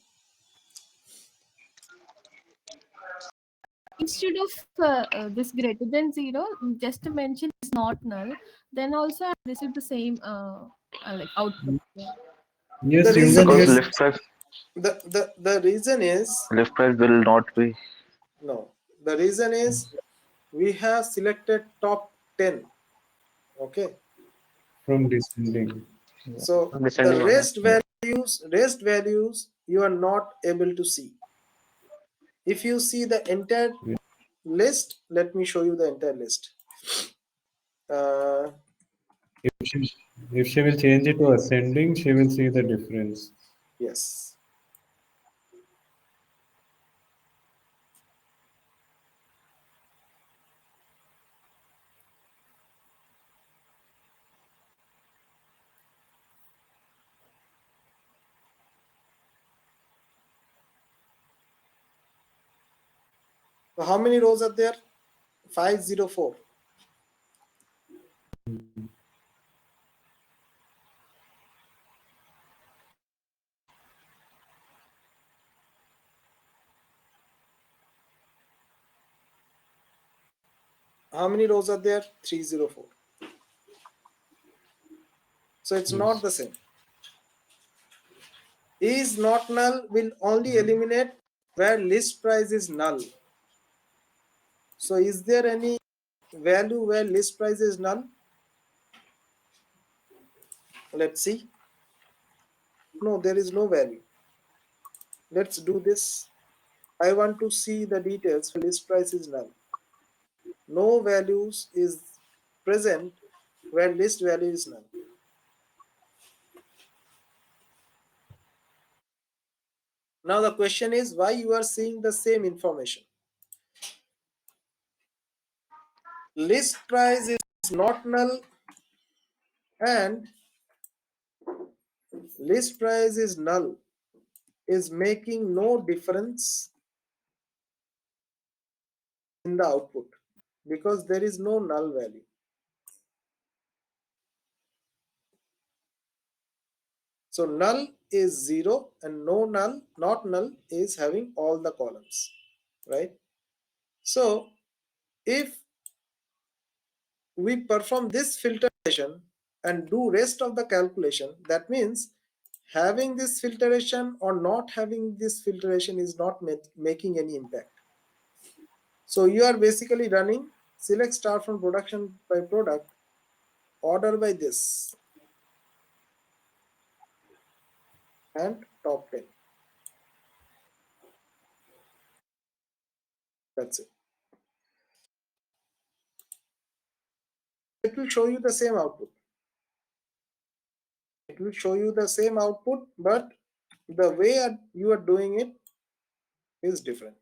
Instead of this greater than 0, just to mention is not null, then also I received the same like output. Yes, The reason even Because is here, the reason is list price will not be. no. The reason is we have selected top 10. Okay. from descending. So the Descending order. rest values you are not able to see. If you see the entire Yeah. list, let me show you the entire list. Uh, If she, if she will change it to ascending, she will see the difference. yes. So how many rows are there? 504. How many rows are there? 304. So it's not Yes. the same. Is not null will only eliminate where list price is null. So is there any value where list price is null? Let's see. No, there is no value. Let's do this. I want to see the details where list price is null. No values is present where list value is null. Now the question is why you are seeing the same information. List price is not null and list price is null is making no difference in the output because there is no null value. So null is 0 and no null, not null is having all the columns, right? So if we perform this filtration and do rest of the calculation, that means having this filtration or not having this filtration is not making any impact. So you are basically running select star from production by product, order by this, and top 10. That's it. It will show you the same output. It will show you the same output, but the way you are doing it is different.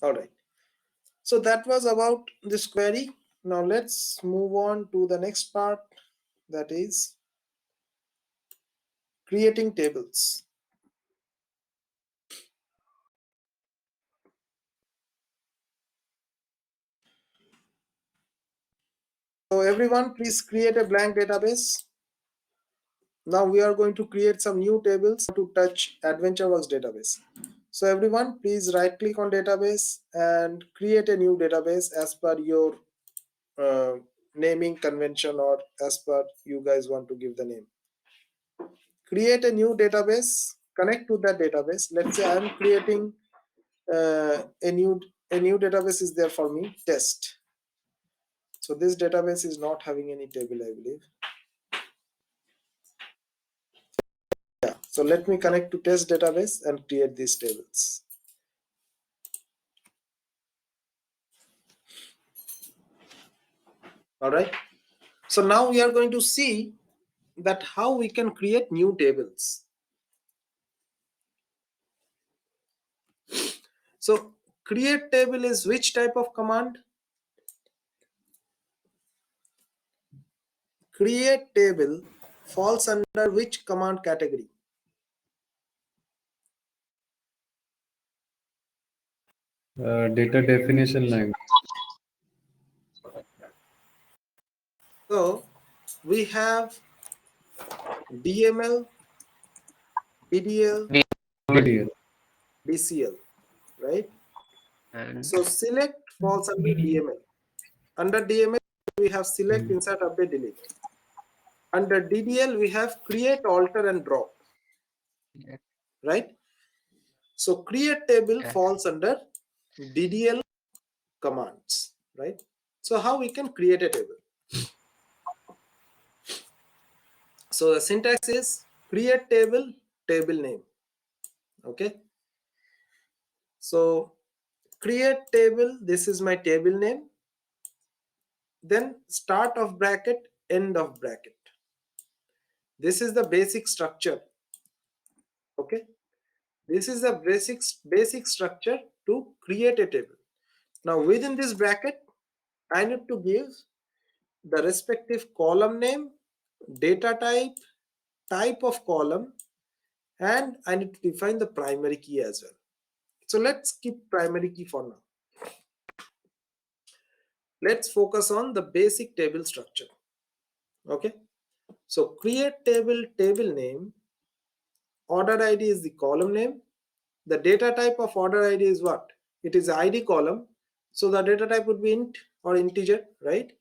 All right. So that was about this query. Now let's move on to the next part, that is creating tables. So everyone, please create a blank database. Now we are going to create some new tables to touch AdventureWorks database. So everyone, please right click on database and create a new database as per your naming convention or as per you guys want to give the name. Create a new database, connect to that database. Let's say I'm creating a new database is there for me, test. So this database is not having any table, I believe. Yeah, so let me connect to test database and create these tables. All right. So now we are going to see that how we can create new tables. So create table is which type of command? Create table falls under which command category? Data definition language. So we have DML, DDL, DDL. DCL, right? And So select falls under DML. Under DML, we have select, insert, update, delete. Under DDL, we have create, alter, and drop, right? So create table falls under DDL commands, right? So how we can create a table? So the syntax is create table, table name. Okay. So create table, this is my table name. Then start of bracket, end of bracket. This is the basic structure. Okay. This is the basic structure to create a table. Now within this bracket, I need to give the respective column name, data type, type of column, and I need to define the primary key as well. So let's keep primary key for now. Let's focus on the basic table structure. Okay. So create table, table name, order ID is the column name. The data type of order ID is what? It is ID column. So the data type would be int or integer, right?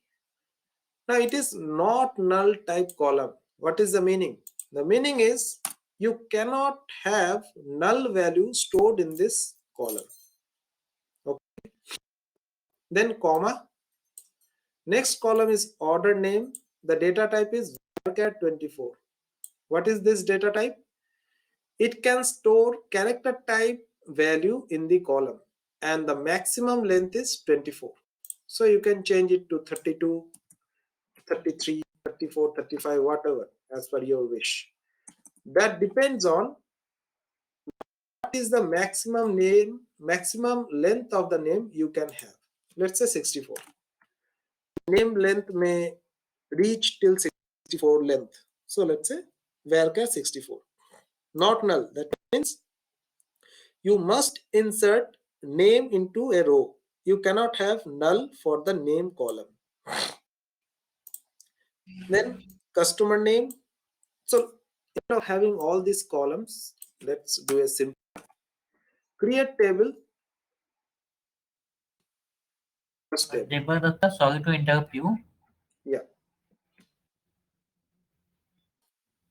Now it is not null type column. What is the meaning? The meaning is you cannot have null value stored in this column. Okay. Then comma. Next column is order name. The data type is varchar24. What is this data type? It can store character type value in the column and the maximum length is 24. So you can change it to 32, 33, 34, 35, whatever as per your wish. That depends on what is the maximum name maximum length of the name you can have. Let's say 64. Name length may reach till 64 length. So let's say varchar 64. Not null. That means you must insert name into a row. You cannot have null for the name column. Then customer name. So instead of having all these columns, let's do a simple create table. First table. Devadatta, sorry to interrupt you. Yeah.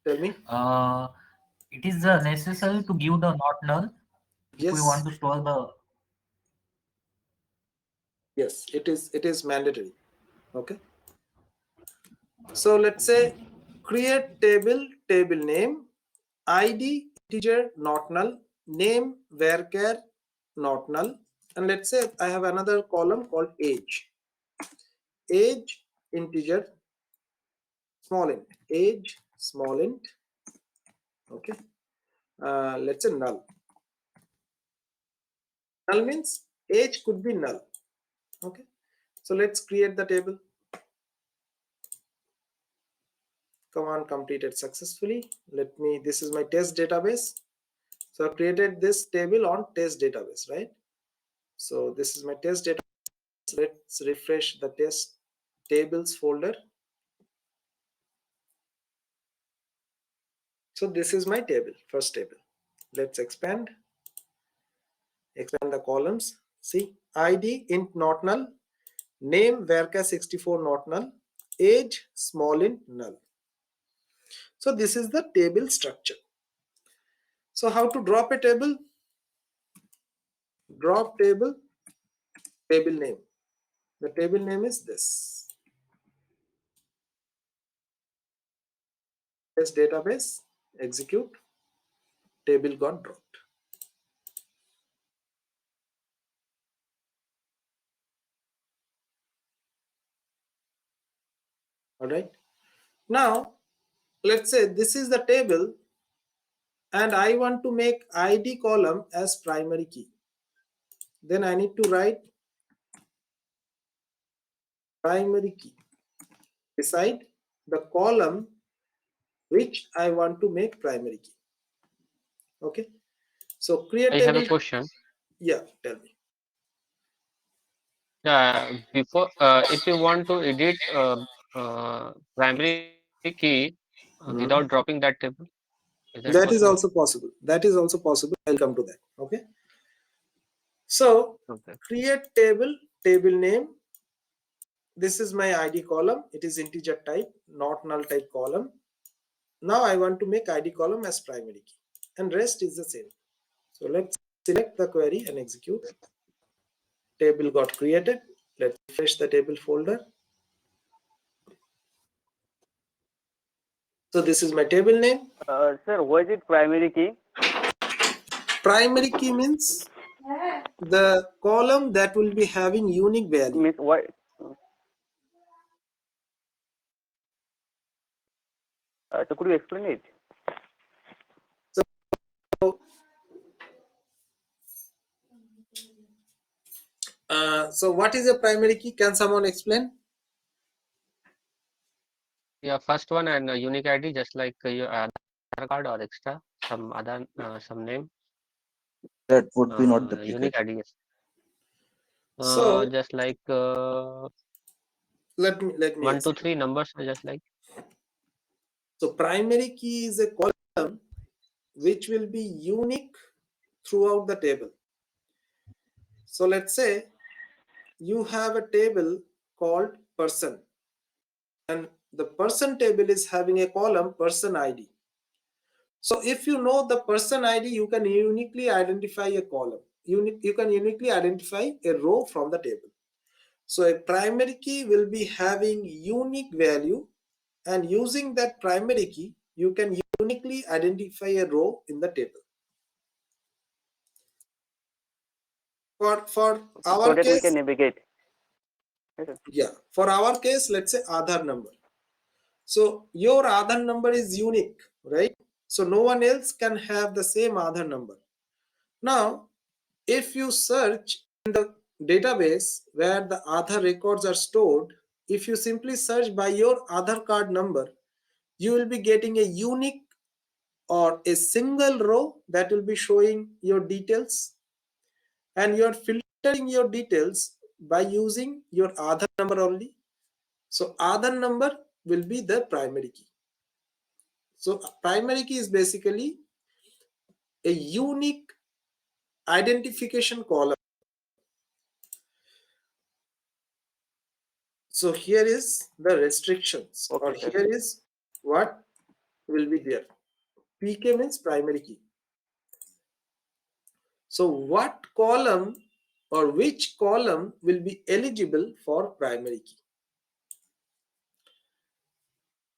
Tell me. It is necessary to give the not null if we want Yes. to store the. Yes, it is mandatory. Okay. So let's say create table name, ID integer not null, name varchar not null, and let's say I have another column called age. Age integer small int, age small int. Okay. Let's say null. Null means age could be null. Okay. So let's create the table. Command completed successfully. This is my test database. So I created this table on test database, right? So this is my test database. Let's refresh the test tables folder. So this is my table, first table. Let's expand the columns. See, ID int not null, name varchar 64 not null, age small int null. So this is the table structure. So how to drop a table? Drop table name. The table name is this. Test database, execute, table got dropped. All right. Now, let's say this is the table and I want to make ID column as primary key. Then I need to write primary key beside the column which I want to make primary key. Okay. So create I table. have a question. Yeah, tell me. Before, if you want to edit primary key without dropping that table, is that That is possible? also possible. That is also possible. I'll come to that. Okay. So Okay. create table name. This is my ID column. It is integer type, not null type column. Now I want to make ID column as primary key and rest is the same. So let's select the query and execute. Table got created. Let's refresh the table folder. So this is my table name. Sir, what is it primary key? Primary key means the column that will be having unique value. Means what? So could you explain it? So what is a primary key? Can someone explain? Yeah, first one and unique ID, just like your Aadhaar card or extra, some other some name. That would be not duplicate. Unique ID, yes. So just like let me 1, 2, explain. 3 numbers, just like. So primary key is a column which will be unique throughout the table. So let's say you have a table called person and the person table is having a column person ID. So if you know the person ID, you can uniquely identify a column. You can uniquely identify a row from the table. So a primary key will be having unique value and using that primary key, you can uniquely identify a row in the table. For our So that case, we can navigate. yeah, for our case, let's say Aadhaar number. So your Aadhaar number is unique, right? So no one else can have the same Aadhaar number. Now, if you search in the database where the Aadhaar records are stored, if you simply search by your Aadhaar card number, you will be getting a unique or a single row that will be showing your details, and you are filtering your details by using your Aadhaar number only. So Aadhaar number will be the primary key. So primary key is basically a unique identification column. So here is the restrictions, or here is what will be there. PK means primary key. So what column or which column will be eligible for primary key?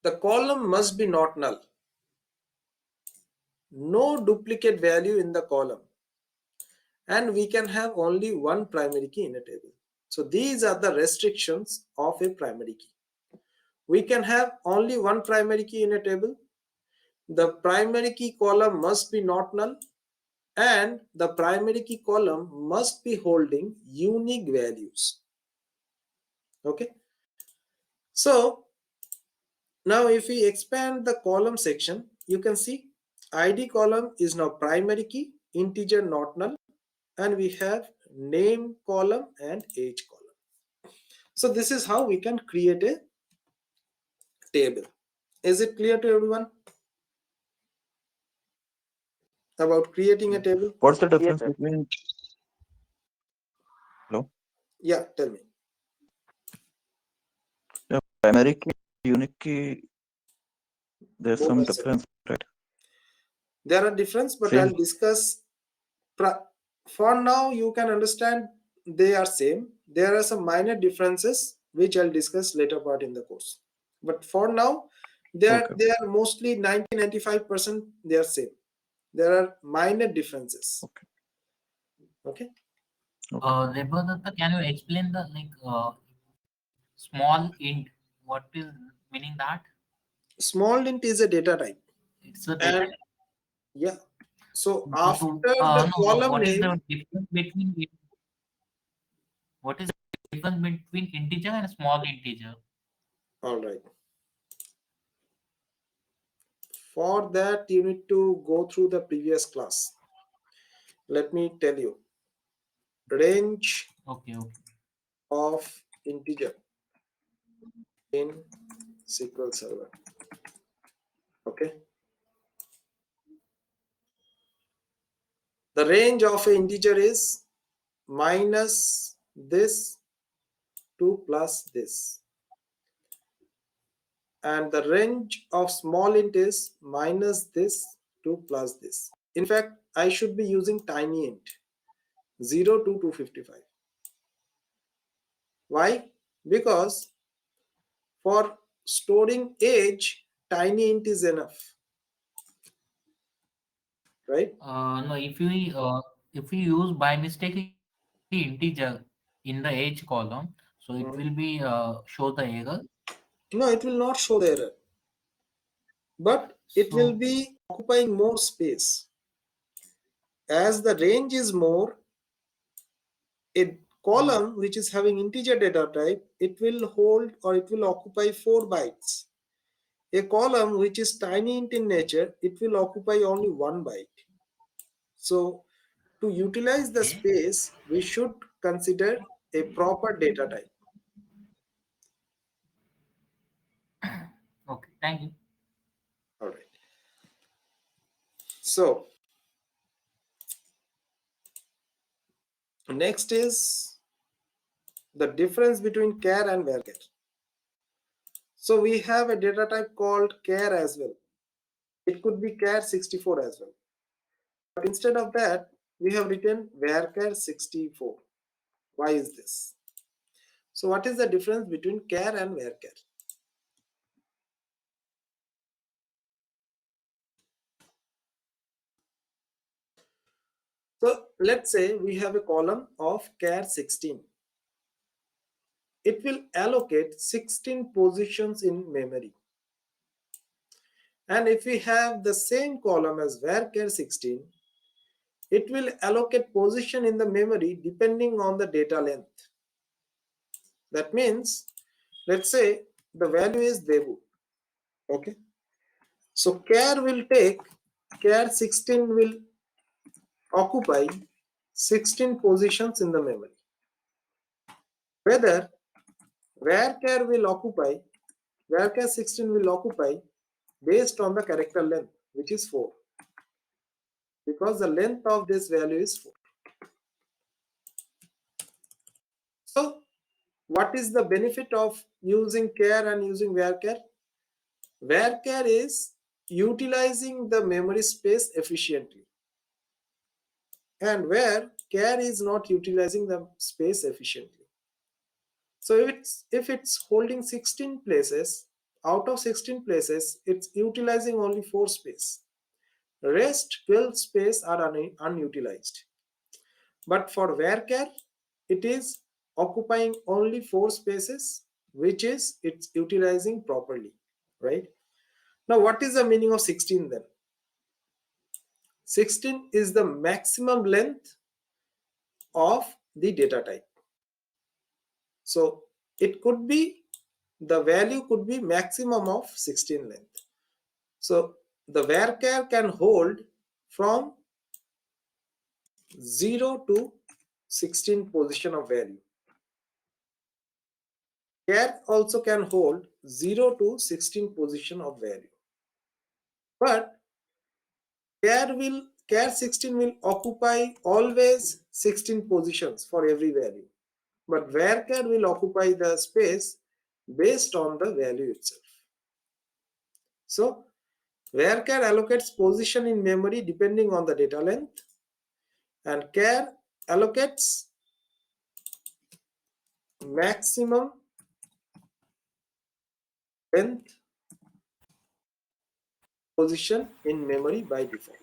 The column must be not null. No duplicate value in the column. And we can have only one primary key in a table. So these are the restrictions of a primary key. We can have only one primary key in a table. The primary key column must be not null, and the primary key column must be holding unique values. Okay. So now if we expand the column section, you can see ID column is now primary key, integer not null, and we have name column and age column. So this is how we can create a table. Is it clear to everyone about creating a table? What's the difference between? Hello? Yeah, tell me. Yeah, primary key, unique key, there's Both some are same. difference, right? There are difference, but Same. I'll discuss. For now, you can understand they are same. There are some minor differences which I'll discuss later part in the course. But for now, they are mostly 90-95% they are same. There are minor differences. Okay. Devadatta, can you explain the small int? What is meaning that? Small int is a data type. It's a data. Yeah. So No, after the column what is name, the difference between what is the difference between integer and small integer? all right. For that, you need to go through the previous class. Let me tell you. Range of integer in SQL Server. Okay. The range of an integer is minus this to plus this. And the range of small int is minus this to plus this. In fact, I should be using tiny int 0 to 255. Why? Because for storing age, tiny int is enough. Right? No, if we use by mistake integer in the age column, so it will be show the error. No, it will not show the error, but it will be occupying more space. As the range is more, a column which is having integer data type, it will hold or it will occupy 4 bytes. A column which is tiny int in nature, it will occupy only 1 byte. So to utilize the space, we should consider a proper data type. Okay, thank you. All right. So next is the difference between char and varchar. So we have a data type called char as well. It could be char 64 as well. But instead of that, we have written varchar 64. Why is this? So what is the difference between char and varchar? So let's say we have a column of char 16. It will allocate 16 positions in memory. And if we have the same column as varchar 16, it will allocate position in the memory depending on the data length. That means, let's say the value is Devu. Okay. So char 16 will occupy 16 positions in the memory. Whether varchar 16 will occupy based on the character length, which is 4, because the length of this value is 4. So what is the benefit of using char and using varchar? Varchar is utilizing the memory space efficiently, and where char is not utilizing the space efficiently. So if it's holding 16 places, out of 16 places, it's utilizing only 4 space. Rest 12 space are unutilized. But for varchar, it is occupying only 4 spaces, which is it's utilizing properly, right? Now, what is the meaning of 16 then? 16 is the maximum length of the data type. So it could be, the value could be maximum of 16 length. So the varchar can hold from 0 to 16 position of value. Char also can hold 0 to 16 position of value. But char 16 will occupy always 16 positions for every value. But varchar will occupy the space based on the value itself. So varchar allocates position in memory depending on the data length, and char allocates maximum length position in memory by default.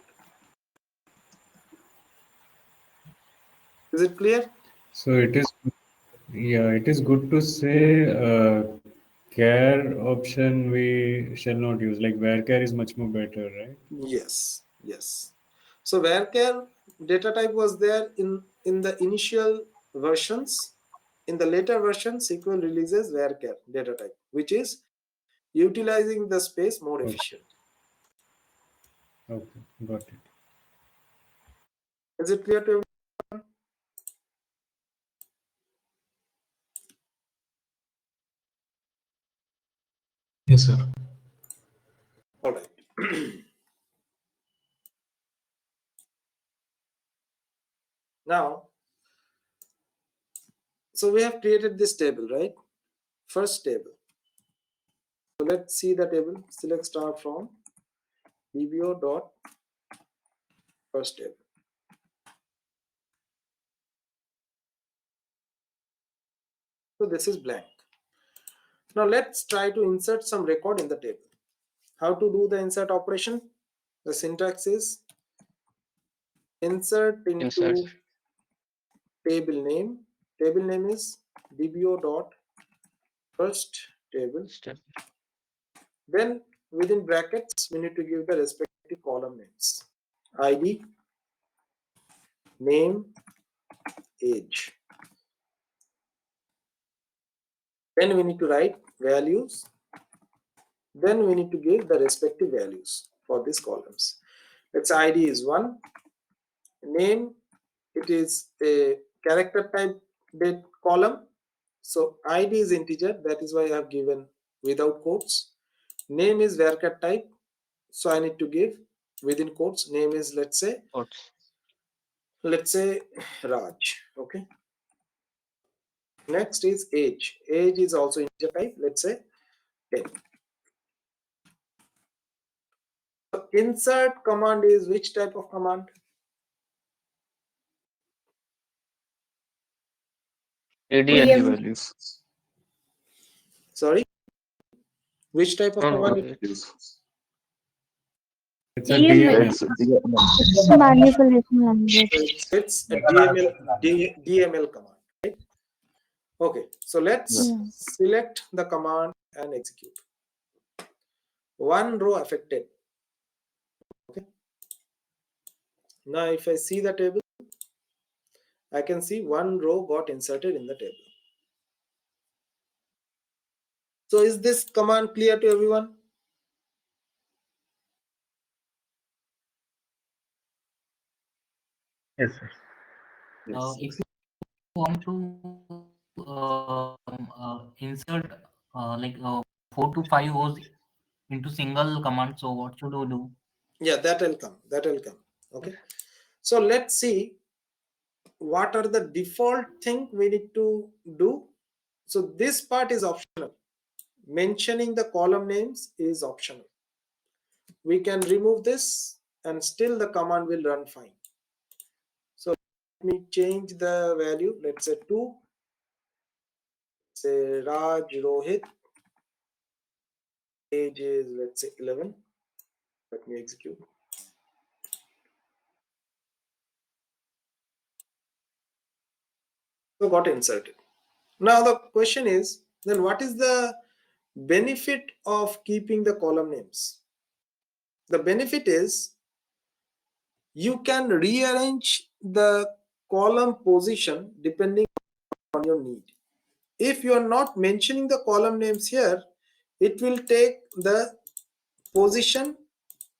Is it clear? So it is, yeah, it is good to say char option we shall not use. Like varchar is much more better, right? Yes, yes. So varchar data type was there in the initial versions. In the later version, SQL releases varchar data type, which is utilizing the space more efficient. Okay, got it. Is it clear to everyone? Yes, sir. All right. Now, so we have created this table, right? First table. So let's see the table. Select star from dbo dot first table. So this is blank. Now let's try to insert some record in the table. How to do the insert operation? The syntax is insert into table name. Table name is dbo dot first table. Then within brackets, we need to give the respective column names. ID, name, age. Then we need to write values. Then we need to give the respective values for these columns. Its ID is 1. Name, it is a character type date column. So ID is integer, that is why I have given without quotes. Name is varchar type, so I need to give within quotes. Name is, let's say Raj. Okay. Next is age. Age is also integer type, let's say 10. So insert command is which type of command? AD values. Sorry, which type of command it is? It's a DML. It's DML. It's a manipulation language. It's a DML command, right? Okay, so let's select the command and execute. One row affected. Okay. Now if I see the table, I can see one row got inserted in the table. So is this command clear to everyone? Yes, sir. If you want to insert 4 to 5 rows into single command, so what should we do? Yeah, that will come. That will come. Okay. So let's see what are the default thing we need to do. So this part is optional. Mentioning the column names is optional. We can remove this and still the command will run fine. So let me change the value. Let's say 2. Say Raj Rohit. Age is, let's say, 11. Let me execute. So got inserted. Now the question is, then what is the benefit of keeping the column names? The benefit is you can rearrange the column position depending on your need. If you are not mentioning the column names here, it will take the position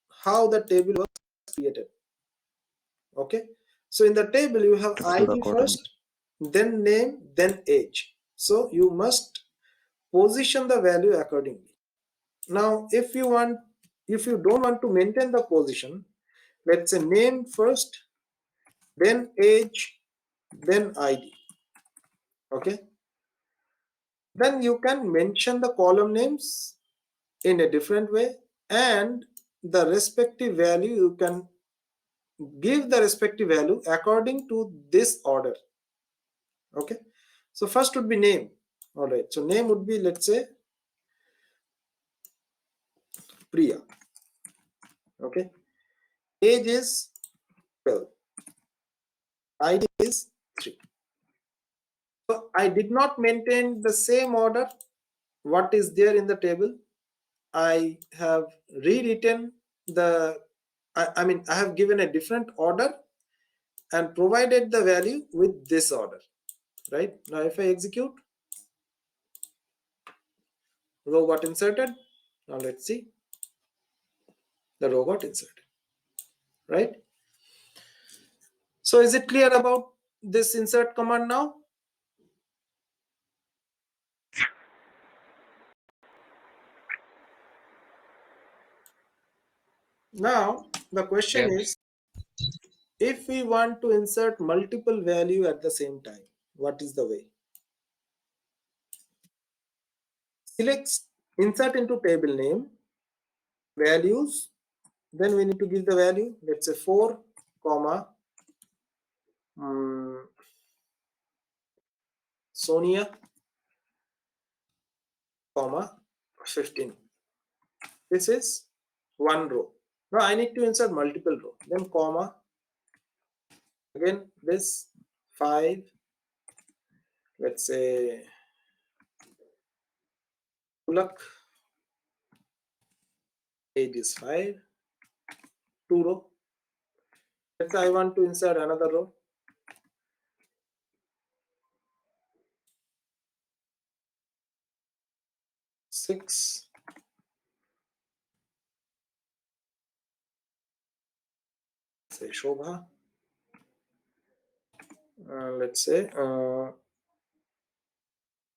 how the table was created. Okay, so in the table you have ID first, then name, then age. So you must position the value accordingly. Now if you don't want to maintain the position, let's say name first, then age, then ID. Okay, then you can mention the column names in a different way, and the respective value you can give the respective value according to this order. Okay, so first would be name. All right, so name would be, let's say, Priya. Okay, age is 12, ID is 3. So I did not maintain the same order what is there in the table. I have rewritten the I mean I have given a different order and provided the value with this order. Right, now if I execute, row got inserted. Now let's see, the row got inserted. Right, so is it clear about this insert command now? Now the question is, if we want to insert multiple value at the same time, what is the way? Select insert into table name, values, then we need to give the value, let's say 4 comma Sonia comma 15. This is one row. Now I need to insert multiple row, then comma, again this 5, let's say Pulak, age is 5, 2 row. Let's say I want to insert another row, 6, say Shobha, let's say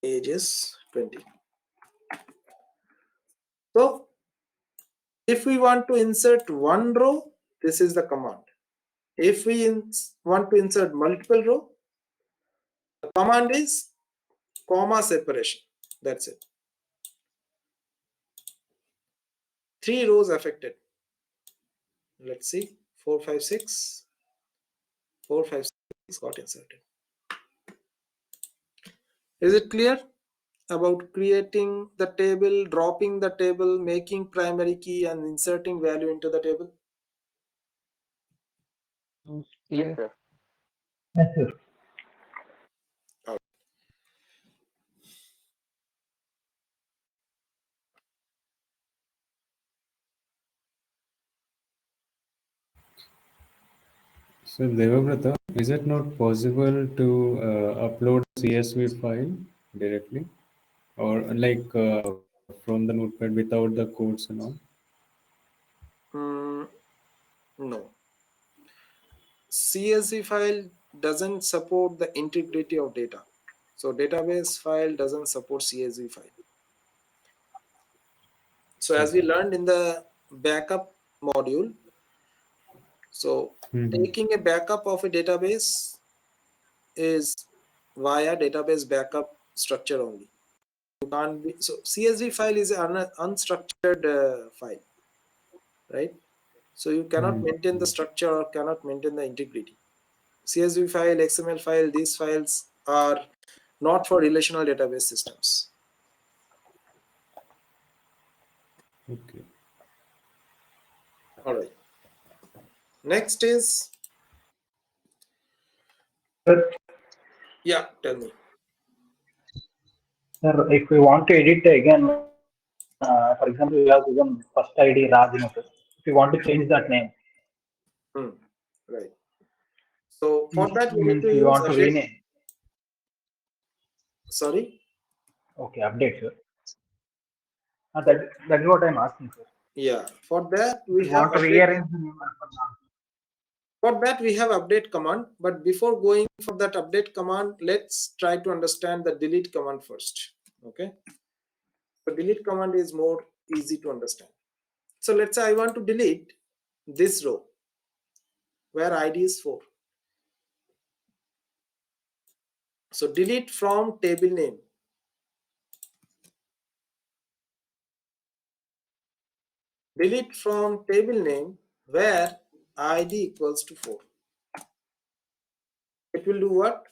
age is 20. So if we want to insert one row, this is the command. If we want to insert multiple row, the command is comma separation. That's it. 3 rows affected. Let's see, 4, 5, 6. 4, 5, 6 got inserted. Is it clear about creating the table, dropping the table, making primary key, and inserting value into the table? Yes, sir. Yes, sir. So Devabrata, is it not possible to upload CSV file directly, or like from the notepad without the codes and all? No. CSV file doesn't support the integrity of data. So database file doesn't support CSV file. So as we learned in the backup module, so taking a backup of a database is via database backup structure only. You can't be, so CSV file is an unstructured file, right? So you cannot maintain the structure or cannot maintain the integrity. CSV file, XML file, these files are not for relational database systems. Okay. All right. Next is, Sir, yeah, tell me. sir, if we want to edit again, for example, we have given first ID Raj, sir. If you want to change that name, Right. So for that we need means to you use want to update. rename. Sorry. Okay, update, sir. That is what I'm asking, sir. Yeah. For that we You have want to update. rearrange the name. For that we have update command. But before going for that update command, let's try to understand the delete command first. Okay. So delete command is more easy to understand. So let's say I want to delete this row where ID is 4. So delete from table name. Delete from table name where ID equals to 4. It will do what?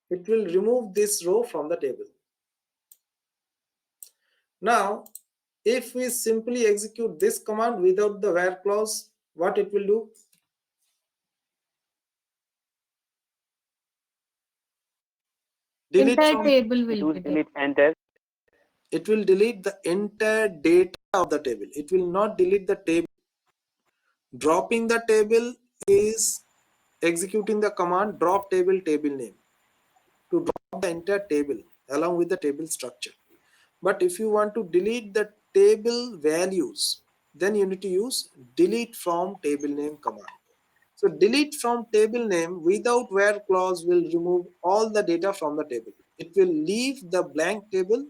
It will remove this row from the table. Now, if we simply execute this command without the where clause, what it will do? Delete Entire from, table It will will be delete entire. it will delete the entire data of the table. It will not delete the table. Dropping the table is executing the command drop table name to drop the entire table along with the table structure. But if you want to delete the table values, then you need to use delete from table name command. So delete from table name without where clause will remove all the data from the table. It will leave the blank table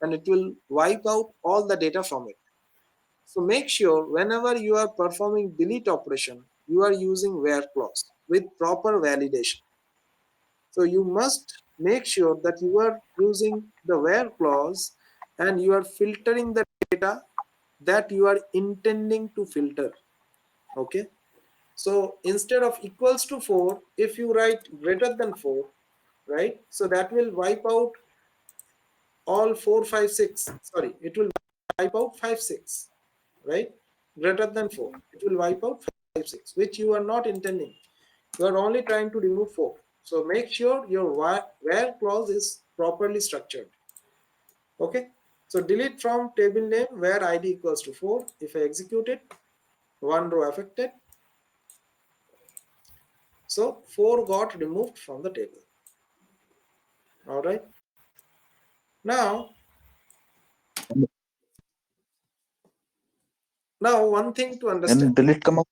and it will wipe out all the data from it. So make sure whenever you are performing delete operation, you are using where clause with proper validation. So you must make sure that you are using the where clause and you are filtering the data that you are intending to filter. Okay. So instead of equals to 4, if you write greater than 4, right? So that will wipe out all 4, 5, 6. Sorry, it will wipe out 5, 6, right? Greater than 4. It will wipe out 5, 6, which you are not intending. You are only trying to remove 4. So make sure your where clause is properly structured. Okay. So delete from table name where ID equals to 4. If I execute it, one row affected. So 4 got removed from the table. All right. Now one thing to understand. And delete command.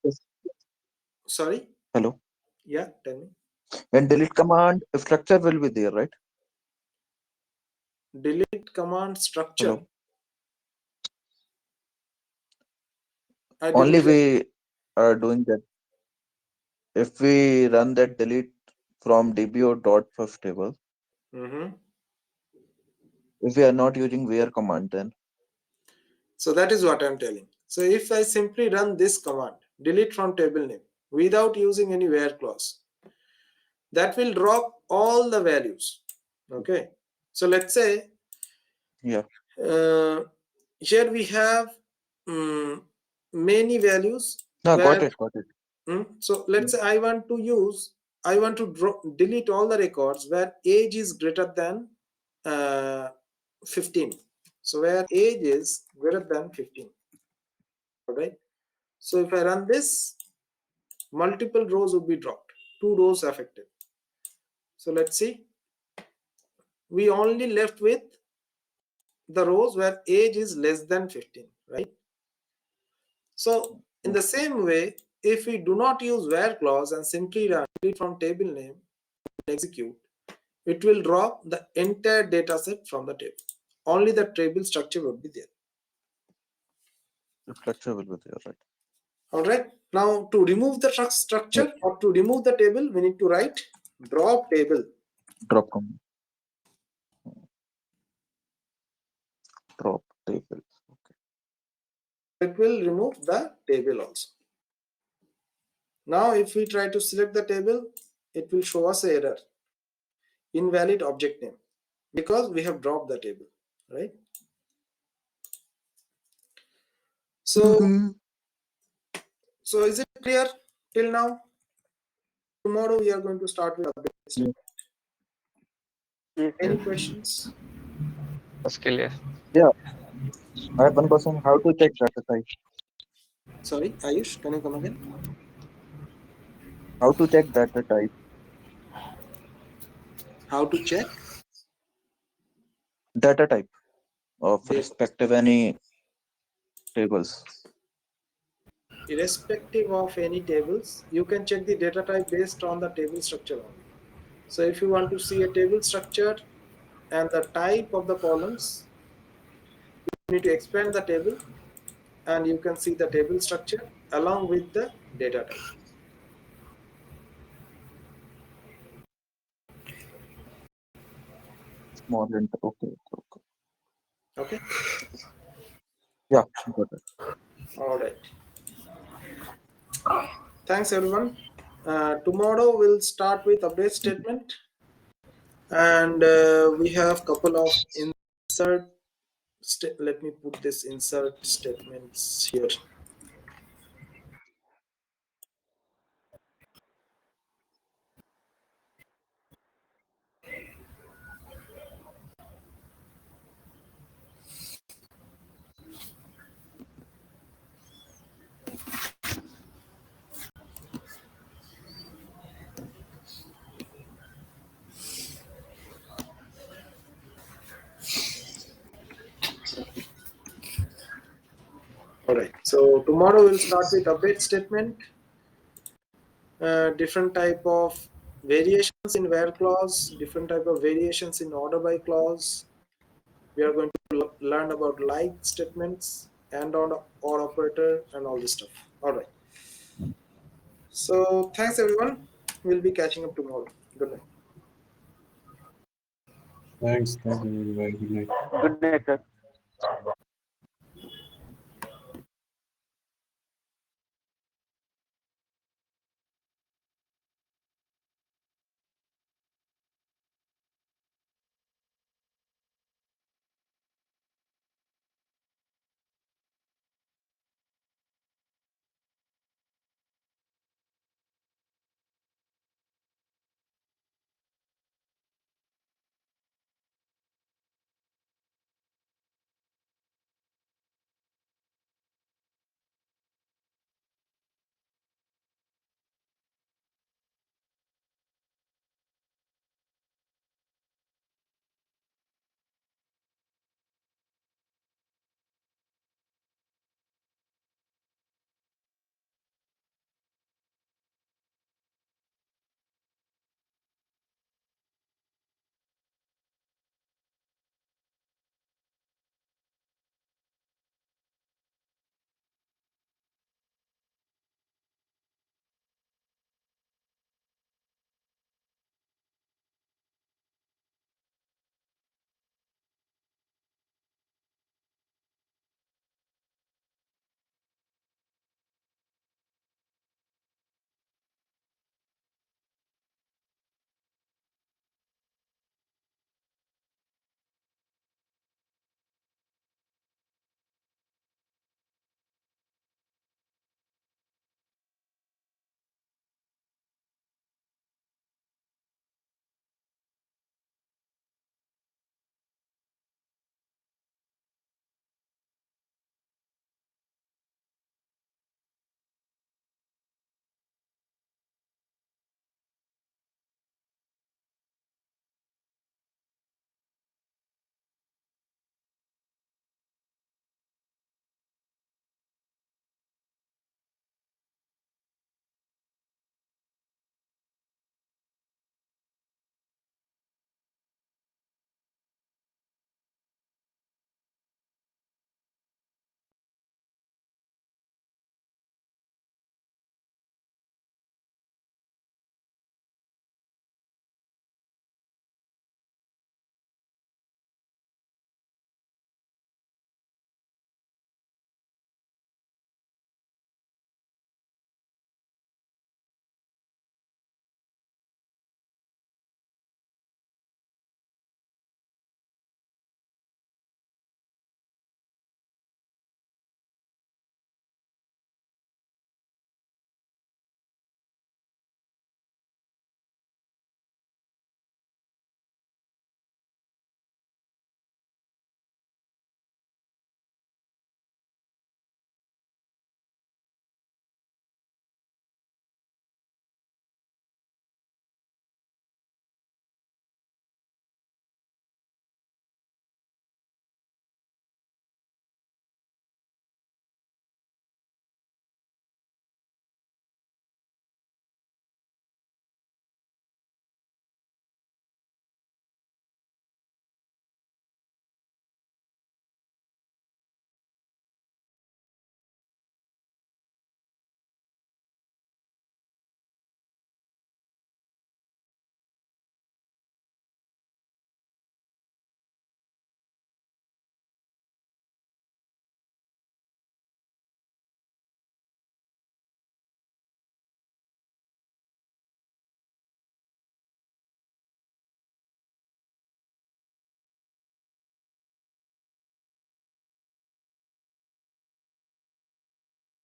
Sorry. Hello. Yeah, tell me. And delete command structure will be there, right? Delete command structure. Hello. I Only didn't get. we are doing that. If we run that delete from dbo.first table, if we are not using where command, then So that is what I'm telling. So if I simply run this command, delete from table name, without using any where clause, that will drop all the values. Okay. So let's say, yeah, here we have many values. no, got Where it, got it. So let's say I want to delete all the records where age is greater than 15. So where age is greater than 15. All right. So if I run this, multiple rows would be dropped, 2 rows affected. So let's see. We only left with the rows where age is less than 15, right? So in the same way, if we do not use where clause and simply run it from table name and execute, it will drop the entire data set from the table. Only the table structure would be there. The structure will be there, right? All right. Now to remove the structure or to remove the table, we need to write drop table. Drop command. Drop table. Okay. It will remove the table also. Now if we try to select the table, it will show us an error. Invalid object name, because we have dropped the table, right? So, so is it clear till now? Tomorrow we are going to start with update statement. Any questions? Clear. Yeah, I have one question. How to check data type? Sorry, Ayush, can you come again? How to check data type? How to check? Data type of Data. respective any tables. Irrespective of any tables, you can check the data type based on the table structure only. So if you want to see a table structure and the type of the columns, you need to expand the table and you can see the table structure along with the data type. Small int. Okay. Okay. Yeah, got it. All right. Thanks everyone. Tomorrow we'll start with update statement, and we have couple of insert. Let me put this insert statements here. All right. So tomorrow we'll start with update statement. Different type of variations in where clause, different type of variations in order by clause. We are going to learn about like statements and or operator and all this stuff. All right. So thanks everyone. We'll be catching up tomorrow. Good night. Thanks. Thanks, everybody. Good night. Good night, sir.